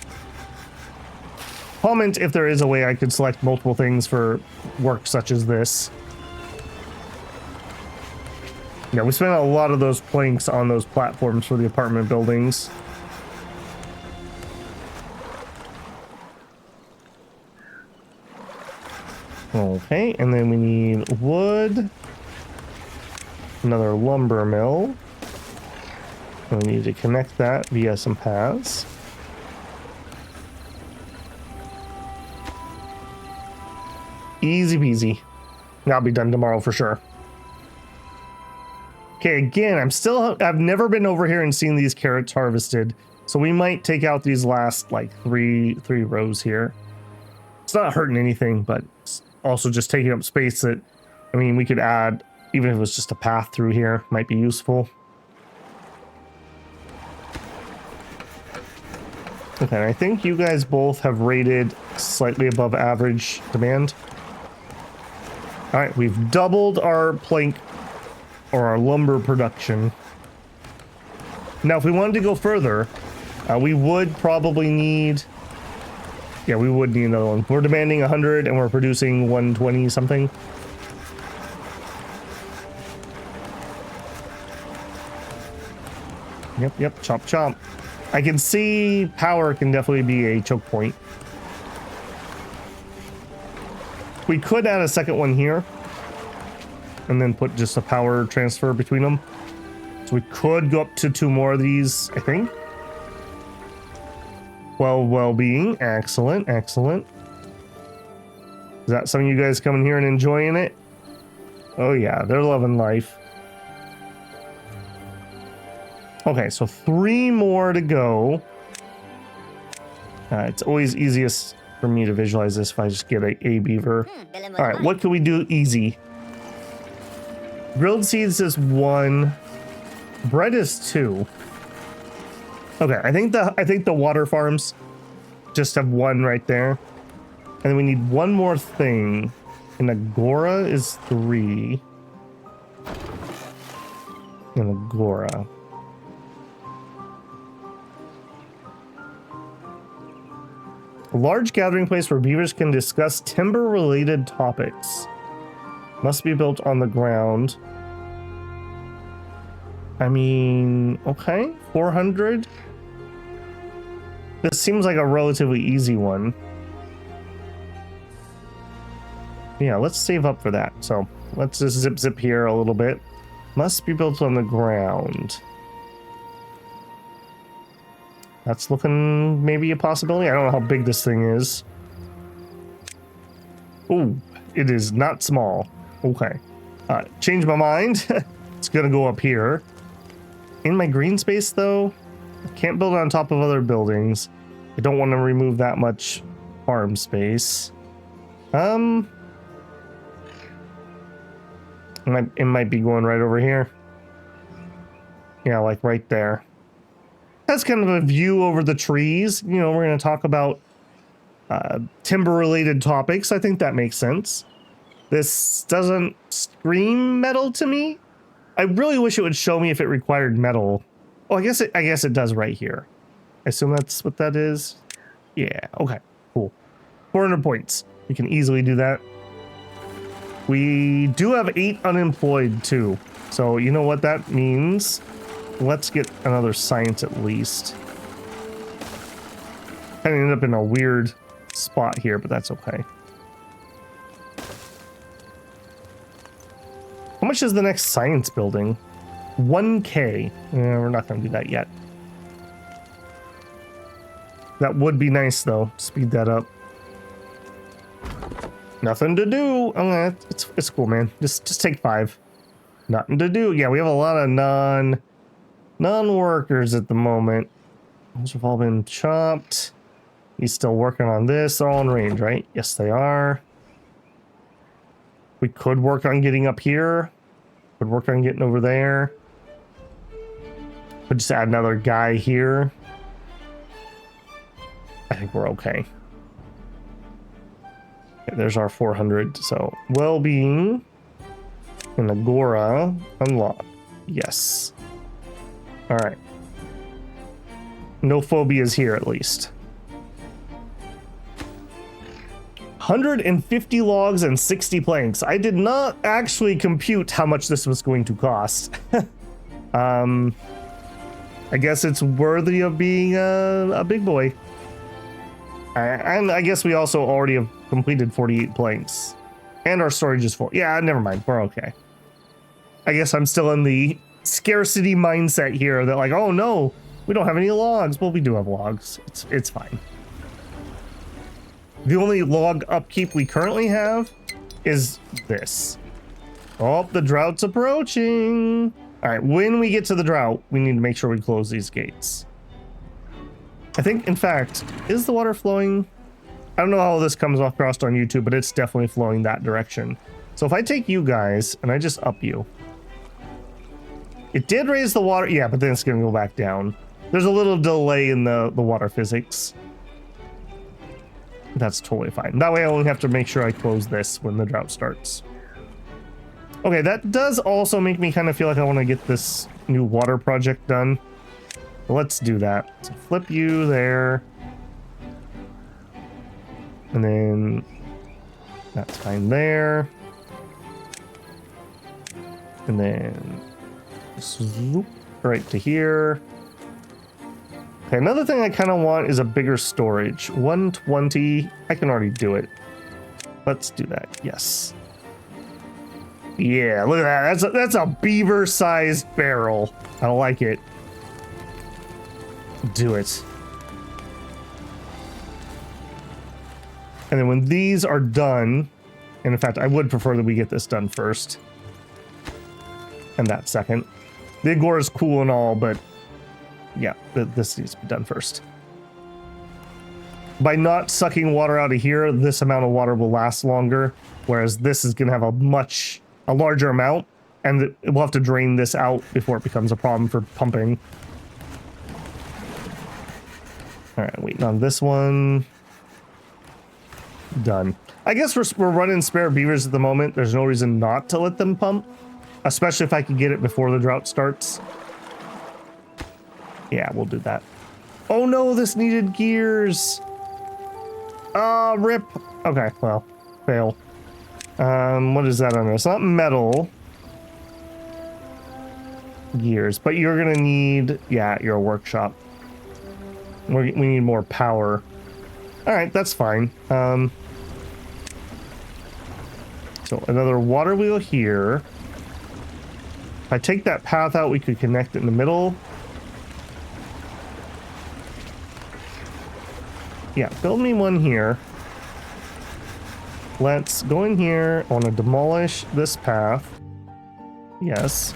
Speaker 1: Comment if there is a way I could select multiple things for work such as this. Yeah, we spent a lot of those planks on those platforms for the apartment buildings. Okay, and then we need wood. Another lumber mill. We need to connect that via some paths. Easy peasy. That'll be done tomorrow for sure. Okay, again, I've never been over here and seen these carrots harvested, so we might take out these last like three rows here. It's not hurting anything, but it's also just taking up space that, I mean, we could add, even if it was just a path through here, might be useful. Okay, I think you guys both have rated slightly above average demand. All right, we've doubled our plank or our lumber production. Now, if we wanted to go further, we would probably need, yeah, we would need another one. We're demanding 100 and we're producing 120 something. Yep, chop chop. I can see power can definitely be a choke point. We could add a second one here and then put just a power transfer between them. So we could go up to 2 more of these, I think. Well-being, excellent. Is that some of you guys coming here and enjoying it? Oh yeah, they're loving life. Okay, so 3 more to go. It's always easiest for me to visualize this if I just get a beaver. All right, what can we do easy? Grilled seeds is 1. Bread is 2. Okay, I think the water farms just have 1 right there. And then we need 1 more thing. An agora is 3. An agora. A large gathering place where beavers can discuss timber-related topics. Must be built on the ground. I mean, okay, 400. This seems like a relatively easy one. Yeah, let's save up for that. So let's just zip here a little bit. Must be built on the ground. That's looking maybe a possibility. I don't know how big this thing is. Oh, it is not small. Okay. Change my mind. It's gonna go up here. In my green space though, I can't build on top of other buildings. I don't want to remove that much farm space. It might be going right over here. Yeah, like right there. That's kind of a view over the trees. You know, we're going to talk about timber-related topics. I think that makes sense. This doesn't scream metal to me. I really wish it would show me if it required metal. Oh, I guess it does right here. I assume that's what that is. Yeah, okay, cool. 400 points. We can easily do that. We do have 8 unemployed too. So you know what that means? Let's get another science at least. Kind of ended up in a weird spot here, but that's okay. How much is the next science building? 1K. We're not going to do that yet. That would be nice though. Speed that up. Nothing to do. Oh, it's cool, man. Just take 5. Nothing to do. Yeah, we have a lot of non-workers at the moment. Those have all been chopped. He's still working on this. They're all in range, right? Yes, they are. We could work on getting up here. Could work on getting over there. Could just add another guy here. I think we're okay. Okay, there's our 400. So, well-being. And agora. Unlock. Yes. Alright. No phobias here, at least. 150 logs and 60 planks. I did not actually compute how much this was going to cost. I guess it's worthy of being a big boy. And I guess we also already have completed 48 planks. And our storage is full. Yeah, never mind. We're okay. I guess I'm still in the scarcity mindset here that like, oh no, we don't have any logs. Well, we do have logs. It's fine. The only log upkeep we currently have is this. Oh, the drought's approaching. All right, when we get to the drought, we need to make sure we close these gates. I think, in fact, is the water flowing? I don't know how this comes across on YouTube, but it's definitely flowing that direction. So if I take you guys and I just up you. It did raise the water. Yeah, but then it's going to go back down. There's a little delay in the water physics. That's totally fine. That way I only have to make sure I close this when the drought starts. Okay, that does also make me kind of feel like I want to get this new water project done. Let's do that. So flip you there. And then that's fine there. And then swoop right to here. Okay, another thing I kind of want is a bigger storage. 120. I can already do it. Let's do that. Yes. Yeah, look at that. That's a beaver-sized barrel. I like it. Do it. And then when these are done, and in fact, I would prefer that we get this done first. And that second. The Agora is cool and all, but yeah, this needs to be done first. By not sucking water out of here, this amount of water will last longer, whereas this is going to have a larger amount, and we'll have to drain this out before it becomes a problem for pumping. All right, waiting on this one. Done. I guess we're running spare beavers at the moment. There's no reason not to let them pump, especially if I can get it before the drought starts. Yeah, we'll do that. Oh no, this needed gears. Ah, rip. Okay, well, fail. What is that under? It's not metal. Gears, but you're gonna need, yeah, your workshop. We need more power. All right, that's fine. So another water wheel here. If I take that path out, we could connect it in the middle. Yeah, build me one here. Let's go in here. I want to demolish this path. Yes.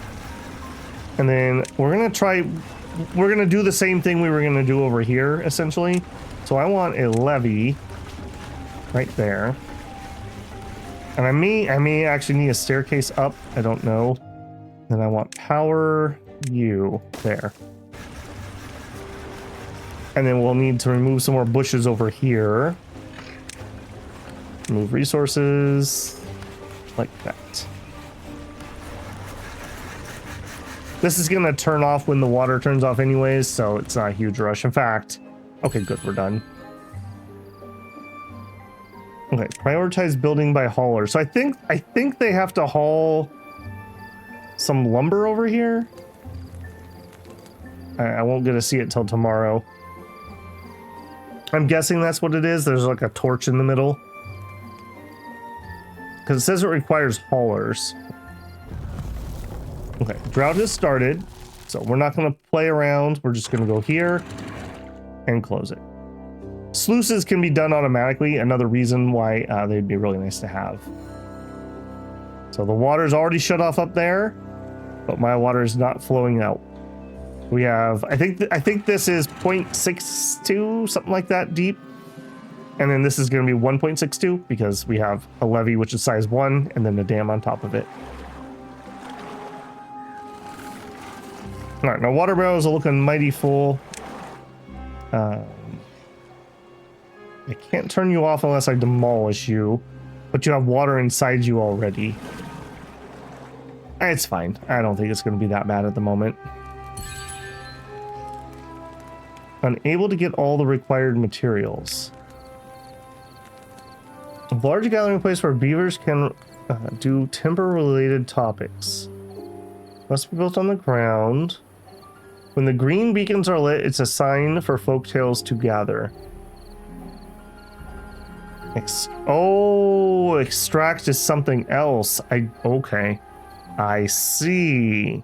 Speaker 1: And then we're going to do the same thing we were going to do over here, essentially. So I want a levee right there. And I may actually need a staircase up. I don't know. Then I want power U there. And then we'll need to remove some more bushes over here. Remove resources like that. This is going to turn off when the water turns off anyways, so it's not a huge rush. In fact, okay, good, we're done. Okay, prioritize building by hauler. So I think they have to haul some lumber over here. I won't get to see it till tomorrow. I'm guessing that's what it is. There's like a torch in the middle. Because it says it requires haulers. Okay, drought has started. So we're not going to play around. We're just going to go here and close it. Sluices can be done automatically. Another reason why they'd be really nice to have. So the water's already shut off up there, but my water is not flowing out. We have, I think this is 0.62, something like that deep. And then this is going to be 1.62 because we have a levee, which is size 1, and then the dam on top of it. All right, now water barrels are looking mighty full. I can't turn you off unless I demolish you, but you have water inside you already. It's fine. I don't think it's going to be that bad at the moment. Unable to get all the required materials. A large gathering place where beavers can do timber-related topics. Must be built on the ground. When the green beacons are lit, it's a sign for folktales to gather. Extract is something else. Okay. I see.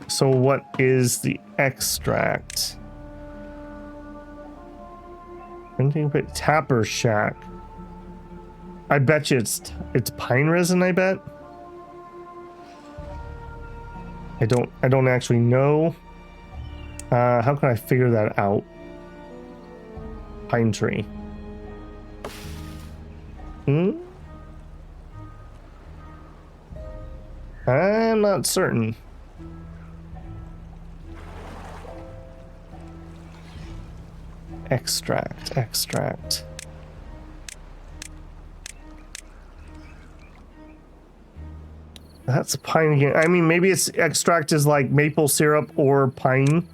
Speaker 1: So what is the extract? Printing tapper shack. I bet you it's pine resin, I bet. I don't actually know. How can I figure that out? Pine tree. I'm not certain. Extract. That's pine again. I mean, maybe it's extract is like maple syrup or pine.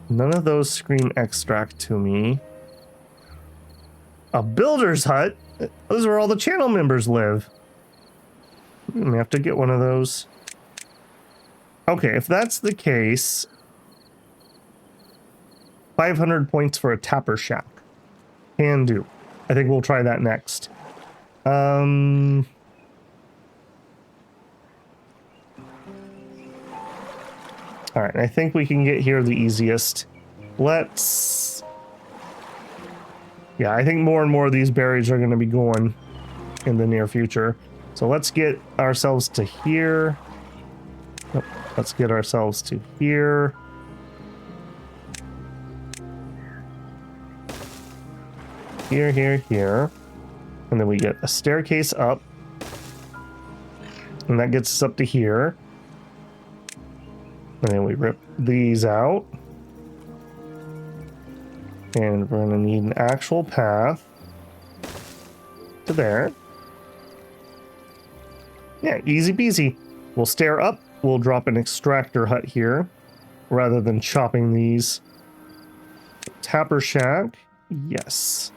Speaker 1: None of those scream extract to me. A builder's hut? Those are where all the channel members live. We have to get one of those. Okay, if that's the case, 500 points for a tapper shack. Can do. I think we'll try that next. Alright, I think we can get here the easiest. Let's... Yeah, I think more and more of these berries are going to be going in the near future. So let's get ourselves to here. Nope. Let's get ourselves to here. Here, here, here. And then we get a staircase up. And that gets us up to here. And then we rip these out. And we're going to need an actual path to there. Yeah, easy peasy. We'll stair up. We'll drop an extractor hut here rather than chopping these. Tapper shack. Yes.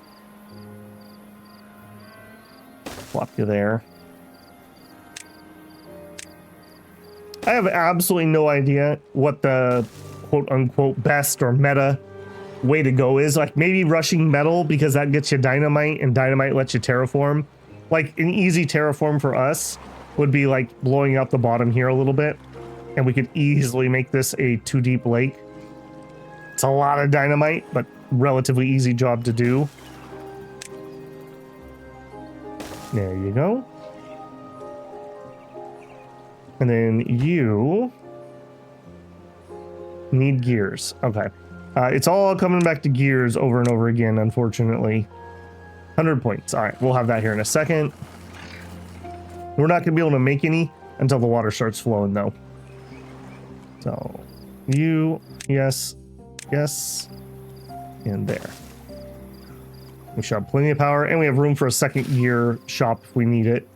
Speaker 1: Plop you there. I have absolutely no idea what the quote-unquote best or meta way to go is. Like maybe rushing metal because that gets you dynamite and dynamite lets you terraform. Like an easy terraform for us would be like blowing out the bottom here a little bit, and we could easily make this a 2-deep lake. It's a lot of dynamite, but relatively easy job to do. There you go. And then you need gears. Okay. It's all coming back to gears over and over again, unfortunately. 100 points. All right, we'll have that here in a second. We're not going to be able to make any until the water starts flowing, though. So, you, yes, yes, and there. We should have plenty of power, and we have room for a second gear shop if we need it.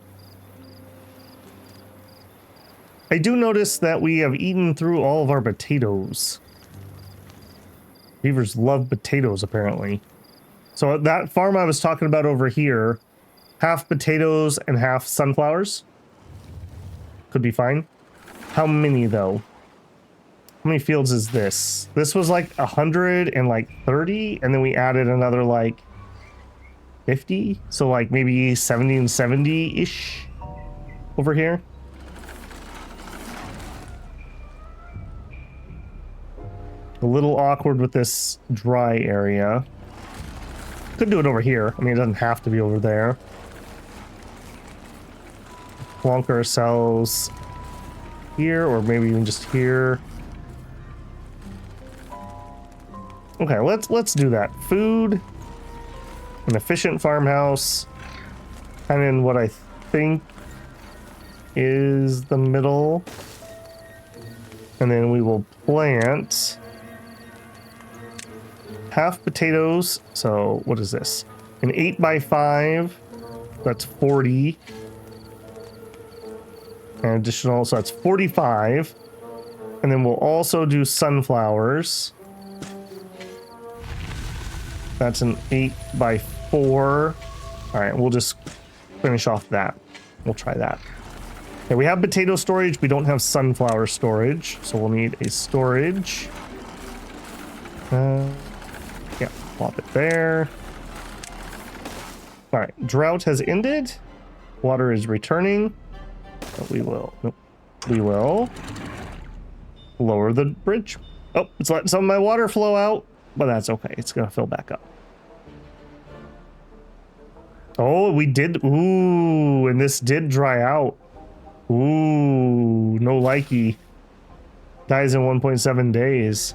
Speaker 1: I do notice that we have eaten through all of our potatoes. Beavers love potatoes, apparently. So that farm I was talking about over here, half potatoes and half sunflowers. Could be fine. How many, though? How many fields is this? This was like 130, and then we added another like 50. So like maybe 70 and 70-ish over here. A little awkward with this dry area. Could do it over here. I mean, it doesn't have to be over there. Plonk ourselves here, or maybe even just here. Okay, let's do that. Food, an efficient farmhouse, and in what I think is the middle, and then we will plant half potatoes. So what is this? An 8x5. That's 40. And additional, so that's 45. And then we'll also do sunflowers. That's an 8x4. All right, we'll just finish off that. We'll try that. Okay, we have potato storage. We don't have sunflower storage, so we'll need a storage. Yeah, plop it there. All right, drought has ended. Water is returning. But we will lower the bridge. Oh, it's letting some of my water flow out, but that's okay. It's gonna fill back up. Oh, we did. Ooh, and this did dry out. Ooh, no likey. Dies in 1.7 days.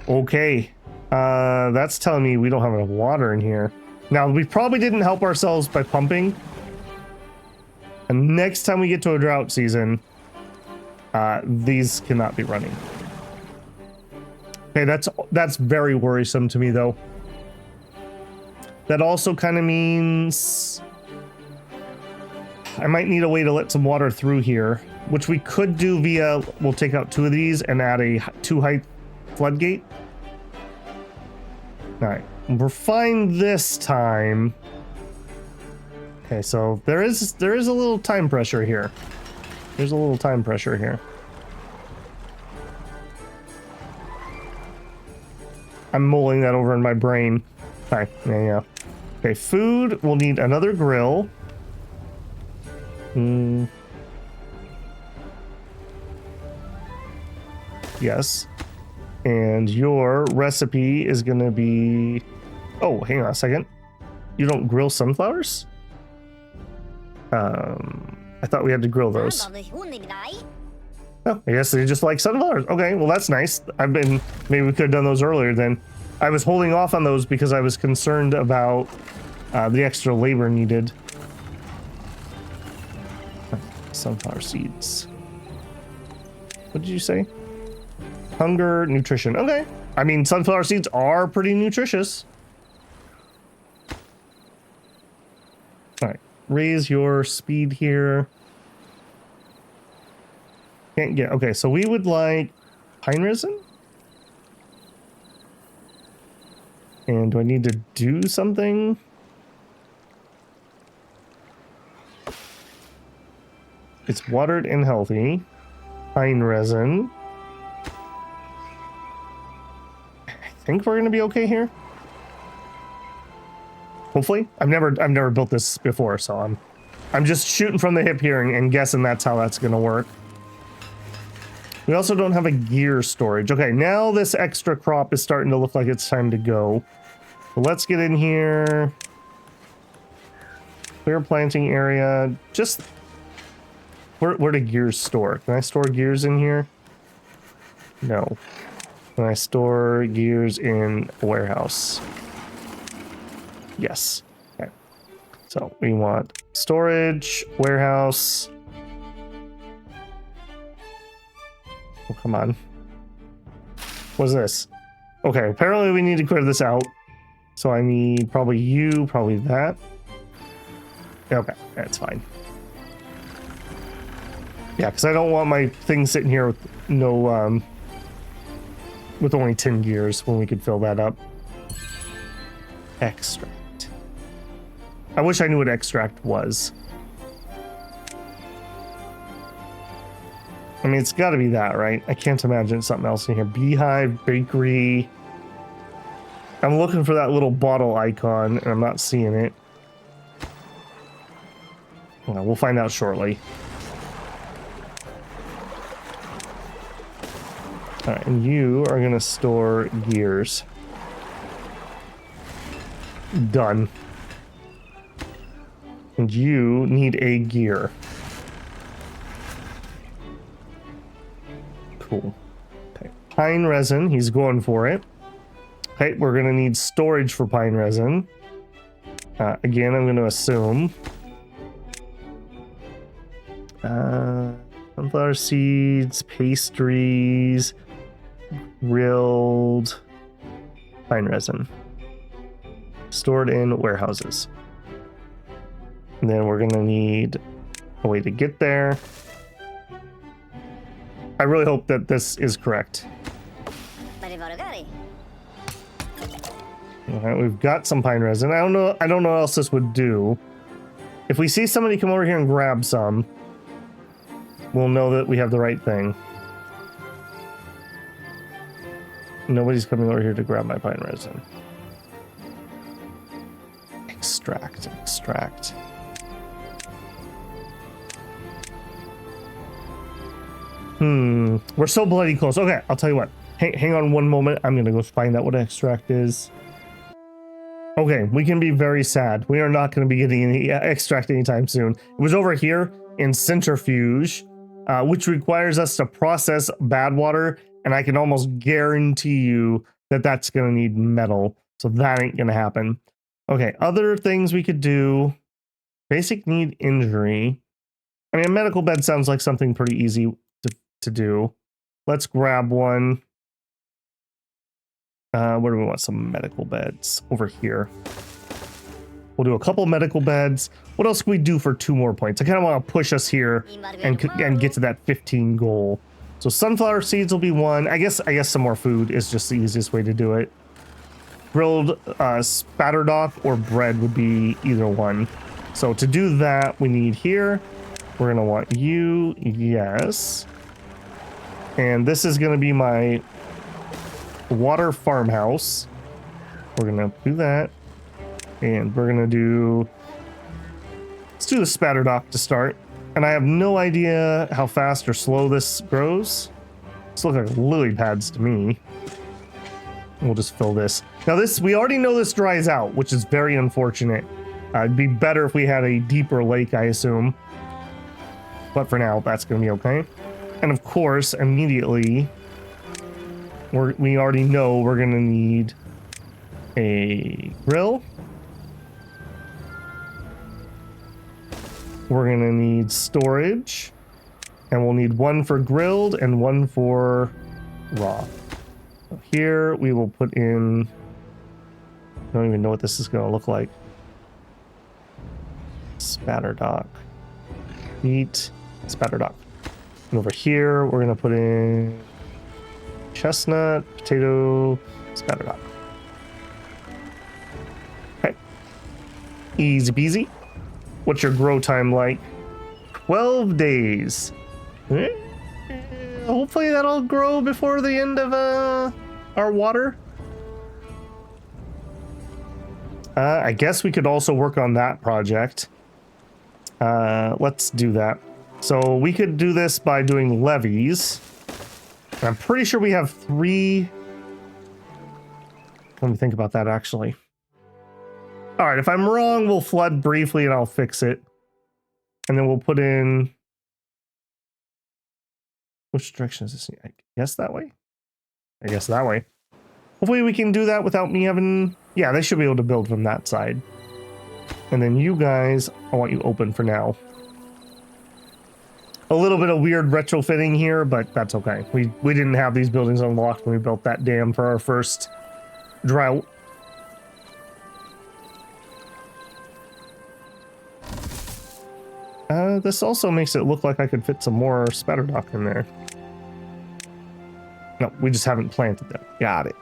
Speaker 1: Okay. That's telling me we don't have enough water in here. Now, we probably didn't help ourselves by pumping. And next time we get to a drought season, these cannot be running. Okay, that's very worrisome to me, though. That also kind of means I might need a way to let some water through here, which we could do via, we'll take out 2 of these and add a 2-height floodgate. All right, we're fine this time. Okay, so there is a little time pressure here. There's a little time pressure here. I'm mulling that over in my brain. Hi, yeah. Okay, food. We'll need another grill. Yes. And your recipe is gonna be... Oh, hang on a second. You don't grill sunflowers? I thought we had to grill those. Oh, I guess they just like sunflowers. Okay, well that's nice. Maybe we could have done those earlier then. I was holding off on those because I was concerned about the extra labor needed. Sunflower seeds. What did you say? Hunger, nutrition. Okay. I mean, sunflower seeds are pretty nutritious. All right. Raise your speed here. Can't get... Okay, so we would like pine resin? And do I need to do something? It's watered and healthy. Pine resin. I think we're gonna be okay here. Hopefully. I've never built this before, so I'm just shooting from the hip here and guessing that's how that's gonna work. We also don't have a gear storage. Okay, now this extra crop is starting to look like it's time to go. So let's get in here. Clear planting area. Just where do gears store? Can I store gears in here? No. Can I store gears in a warehouse? Yes. Okay. So we want storage, warehouse. Oh, come on. What's this? Okay, apparently we need to clear this out. So I need probably you, probably that. Okay, that's fine. Yeah, because I don't want my thing sitting here with no, with only 10 gears when we could fill that up. Extract. I wish I knew what extract was. I mean, it's got to be that, right? I can't imagine something else in here. Beehive, bakery. I'm looking for that little bottle icon, and I'm not seeing it. Well, we'll find out shortly. All right, and you are going to store gears. Done. And you need a gear. Cool. Okay. Pine resin, he's going for it. Okay, we're gonna need storage for pine resin. Again, I'm gonna assume. Sunflower seeds, pastries, grilled, pine resin. Stored in warehouses. And then we're gonna need a way to get there. I really hope that this is correct. Alright, we've got some pine resin. I don't know what else this would do. If we see somebody come over here and grab some, we'll know that we have the right thing. Nobody's coming over here to grab my pine resin. Extract. We're so bloody close. Okay, I'll tell you what. Hang on one moment. I'm gonna go find out what extract is. Okay, we can be very sad. We are not going to be getting any extract anytime soon. It was over here in centrifuge, which requires us to process bad water, and I can almost guarantee you that that's going to need metal, so that ain't going to happen. Okay, other things we could do. Basic need injury. I mean, a medical bed sounds like something pretty easy to do. Let's grab one. Where do we want some medical beds? Over here. We'll do a couple medical beds. What else can we do for 2 more points? I kind of want to push us here and get to that 15 goal. So sunflower seeds will be 1. I guess some more food is just the easiest way to do it. Grilled spatterdock or bread would be either one. So to do that, we need here. We're going to want you. Yes. And this is going to be my water farmhouse. We're gonna do that, and we're gonna do, let's do the spatterdock to start. And I have no idea how fast or slow this grows. This looks like lily pads to me. We'll just fill this. Now this, we already know this dries out, which is very unfortunate. It'd be better if we had a deeper lake, I assume. But for now, that's going to be okay. And of course, immediately, we already know we're going to need a grill. We're going to need storage. And we'll need one for grilled and one for raw. So here we will put in... I don't even know what this is going to look like. Spatter dock. Meat. Spatter dock. And over here, we're going to put in chestnut, potato, spatter dock. Okay. Easy peasy. What's your grow time like? 12 days. Hopefully that'll grow before the end of our water. I guess we could also work on that project. Let's do that. So we could do this by doing levees. I'm pretty sure we have 3. Let me think about that, actually. All right, if I'm wrong, we'll flood briefly and I'll fix it. And then we'll put in... Which direction is this? I guess that way? I guess that way. Hopefully we can do that without me having... Yeah, they should be able to build from that side. And then you guys, I want you open for now. A little bit of weird retrofitting here, but that's okay. We didn't have these buildings unlocked when we built that dam for our first drought. This also makes it look like I could fit some more spatter dock in there. No, we just haven't planted them. Got it.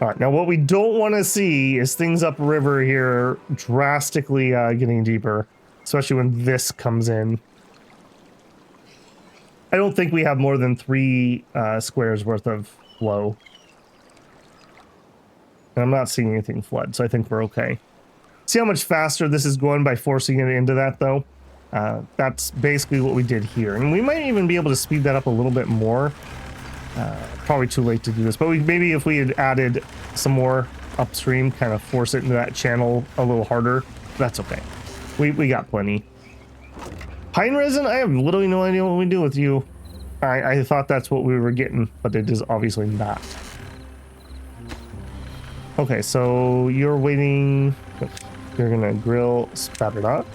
Speaker 1: All right, now what we don't want to see is things upriver here drastically getting deeper, especially when this comes in. I don't think we have more than 3 squares worth of flow. And I'm not seeing anything flood, so I think we're okay. See how much faster this is going by forcing it into that, though? That's basically what we did here. And we might even be able to speed that up a little bit more. Probably too late to do this, but maybe if we had added some more upstream, kind of force it into that channel a little harder, that's okay. We got plenty. Pine resin? I have literally no idea what we do with you. I thought that's what we were getting, but it is obviously not. Okay, so you're waiting... You're gonna grill spatter dock.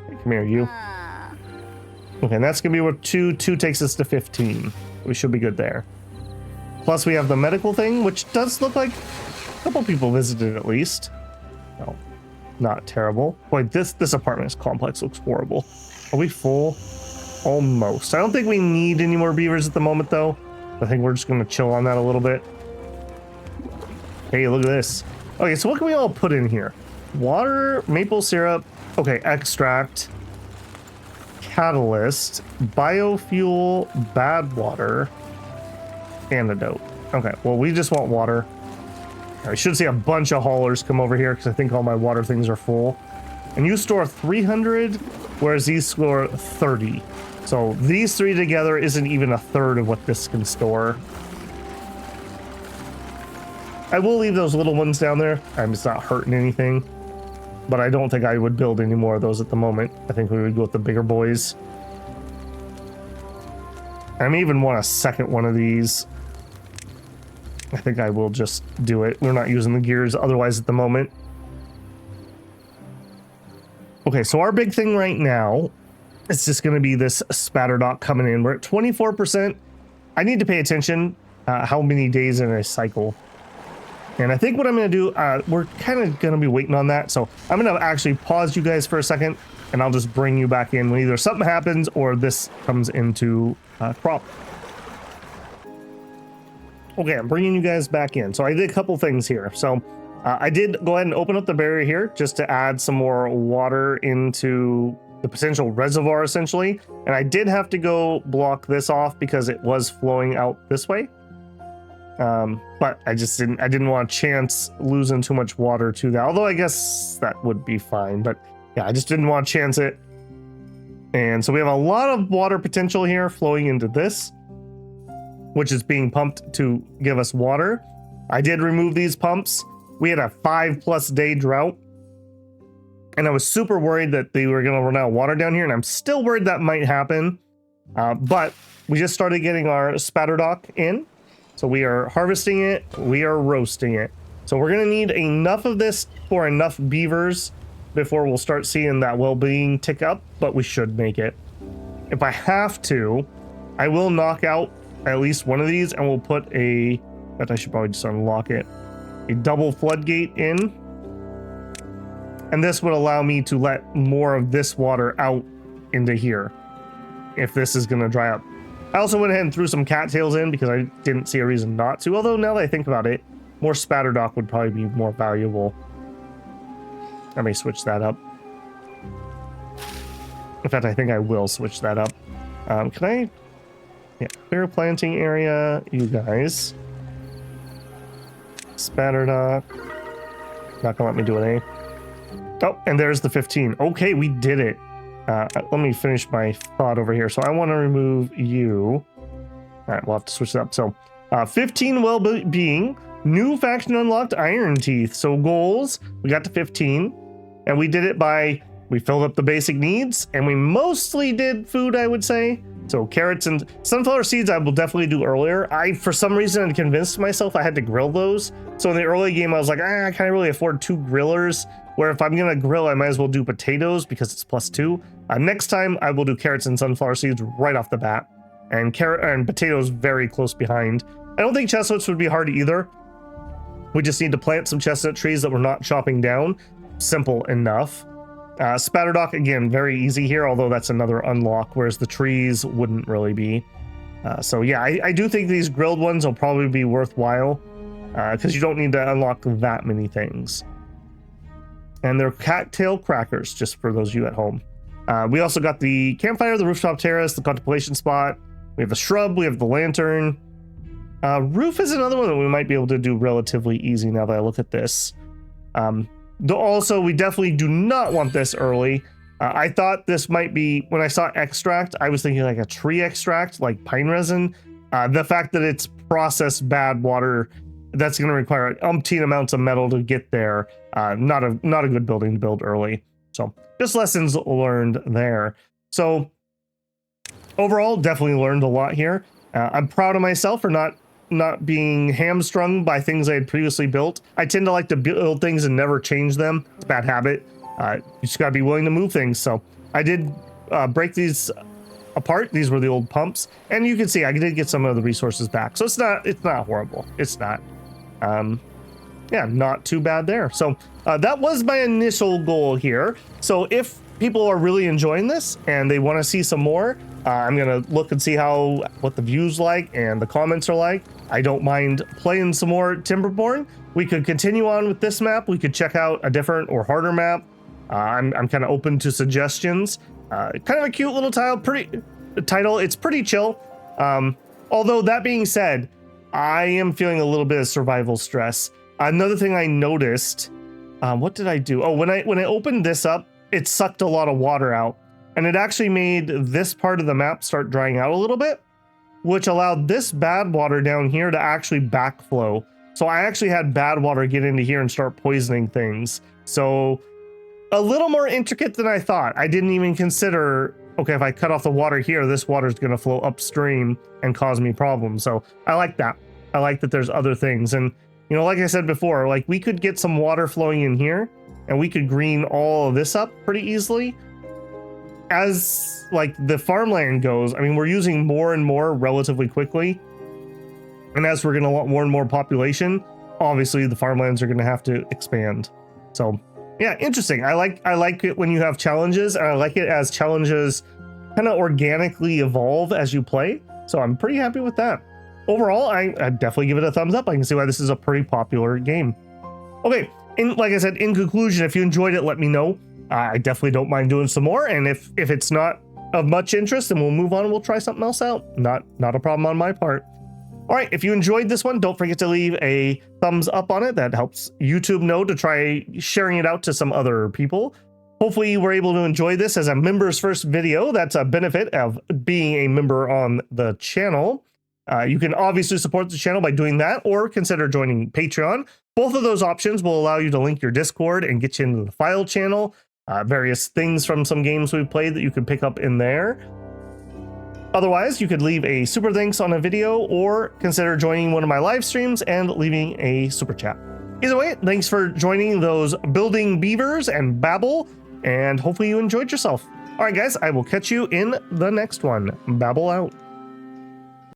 Speaker 1: Hey, come here, you. Okay, and that's gonna be what 2 takes us to 15. We should be good there. Plus we have the medical thing, which does look like a couple people visited at least. No, not terrible. Boy, this apartment complex looks horrible. Are we full? Almost. I don't think we need any more beavers at the moment, though. I think we're just gonna chill on that a little bit. Hey, look at this. Okay, so what can we all put in here? Water, maple syrup, okay, extract, catalyst, biofuel, bad water, antidote. Okay, well, we just want water. I should see a bunch of haulers come over here because I think all my water things are full. And you store 300, whereas these store 30. So these 3 together isn't even a third of what this can store. I will leave those little ones down there. It's not hurting anything. But I don't think I would build any more of those at the moment. I think we would go with the bigger boys. I may even want a second one of these. I think I will just do it. We're not using the gears otherwise at the moment. Okay, so our big thing right now is just going to be this spatter dock coming in. We're at 24%. I need to pay attention how many days in a cycle. And I think what I'm going to do, we're kind of going to be waiting on that. So I'm going to actually pause you guys for a second, and I'll just bring you back in when either something happens or this comes into crop. Okay, I'm bringing you guys back in. So I did a couple things here. So I did go ahead and open up the barrier here just to add some more water into the potential reservoir, essentially. And I did have to go block this off because it was flowing out this way. But I didn't want to chance losing too much water to that. Although I guess that would be fine. But yeah, I just didn't want to chance it. And so we have a lot of water potential here flowing into this, which is being pumped to give us water. I did remove these pumps. We had a 5+ day drought. And I was super worried that they were going to run out of water down here, and I'm still worried that might happen. But we just started getting our spatterdock in. So we are harvesting it, we are roasting it. So we're going to need enough of this for enough beavers before we'll start seeing that well-being tick up, but we should make it. If I have to, I will knock out at least one of these, and we'll put a, but I should probably just unlock it, a double floodgate in. And this would allow me to let more of this water out into here if this is going to dry up. I also went ahead and threw some cattails in because I didn't see a reason not to, although now that I think about it, more spatterdock would probably be more valuable. I may switch that up. In fact, I think I will switch that up. Can I? Yeah, clear planting area, you guys. Spatterdock. Not gonna let me do it, eh? Oh, and there's the 15. Okay, we did it. Let me finish my thought over here. So I want to remove you. All right, we'll have to switch it up. So 15 well-being. New faction unlocked, Ironteeth. So goals, we got to 15. And we did it by, we filled up the basic needs. And we mostly did food, I would say. So carrots and sunflower seeds I will definitely do earlier. For some reason, I convinced myself I had to grill those. So in the early game, I was like, I can't really afford 2 grillers. Where if I'm going to grill, I might as well do potatoes because it's +2. Next time, I will do carrots and sunflower seeds right off the bat. And carrot and potatoes very close behind. I don't think chestnuts would be hard either. We just need to plant some chestnut trees that we're not chopping down. Simple enough. Spatterdock, again, very easy here, although that's another unlock, whereas the trees wouldn't really be. So yeah, I do think these grilled ones will probably be worthwhile because you don't need to unlock that many things. And they're cattail crackers, just for those of you at home. We also got the campfire, the rooftop terrace, the contemplation spot. We have the shrub, we have the lantern. Roof is another one that we might be able to do relatively easy now that I look at this. Also, we definitely do not want this early. I thought this might be, when I saw extract, I was thinking like a tree extract, like pine resin. The fact that it's processed bad water, that's going to require umpteen amounts of metal to get there. Not a good building to build early. So just lessons learned there. So overall, definitely learned a lot here. I'm proud of myself for not being hamstrung by things I had previously built. I tend to like to build things and never change them. It's a bad habit. You just gotta be willing to move things. So I did break these apart. These were the old pumps, and you can see I did get some of the resources back. So it's not horrible. It's not. Yeah, not too bad there. So that was my initial goal here. So if people are really enjoying this and they want to see some more, I'm gonna look and see what the views like and the comments are like. I don't mind playing some more Timberborn. We could continue on with this map. We could check out a different or harder map. I'm kind of open to suggestions. Kind of a cute little title. It's pretty chill. Although that being said, I am feeling a little bit of survival stress. Another thing I noticed, what did I do? Oh, when I opened this up, it sucked a lot of water out, and it actually made this part of the map start drying out a little bit, which allowed this bad water down here to actually backflow. So I actually had bad water get into here and start poisoning things. So a little more intricate than I thought. I didn't even consider, okay, if I cut off the water here, this water is going to flow upstream and cause me problems. So I like that. I like that there's other things. And, you know, like I said before, like we could get some water flowing in here and we could green all of this up pretty easily. As like the farmland goes, I mean, we're using more and more relatively quickly. And as we're going to want more and more population, obviously the farmlands are going to have to expand. So yeah, interesting. I like it when you have challenges, and I like it as challenges kind of organically evolve as you play. So I'm pretty happy with that. Overall, I definitely give it a thumbs up. I can see why this is a pretty popular game. Okay, like I said, in conclusion, if you enjoyed it, let me know. I definitely don't mind doing some more, and if it's not of much interest, then we'll move on and we'll try something else out. Not a problem on my part. All right, if you enjoyed this one, don't forget to leave a thumbs up on it. That helps YouTube know to try sharing it out to some other people. Hopefully you were able to enjoy this as a member's first video. That's a benefit of being a member on the channel. You can obviously support the channel by doing that, or consider joining Patreon. Both of those options will allow you to link your Discord and get you into the file channel. various things from some games we've played that you could pick up in there. Otherwise, you could leave a super thanks on a video or consider joining one of my live streams and leaving a super chat. Either way, thanks for joining those building beavers and Babel, and hopefully you enjoyed yourself. All right, guys, I will catch you in the next one. Babel out.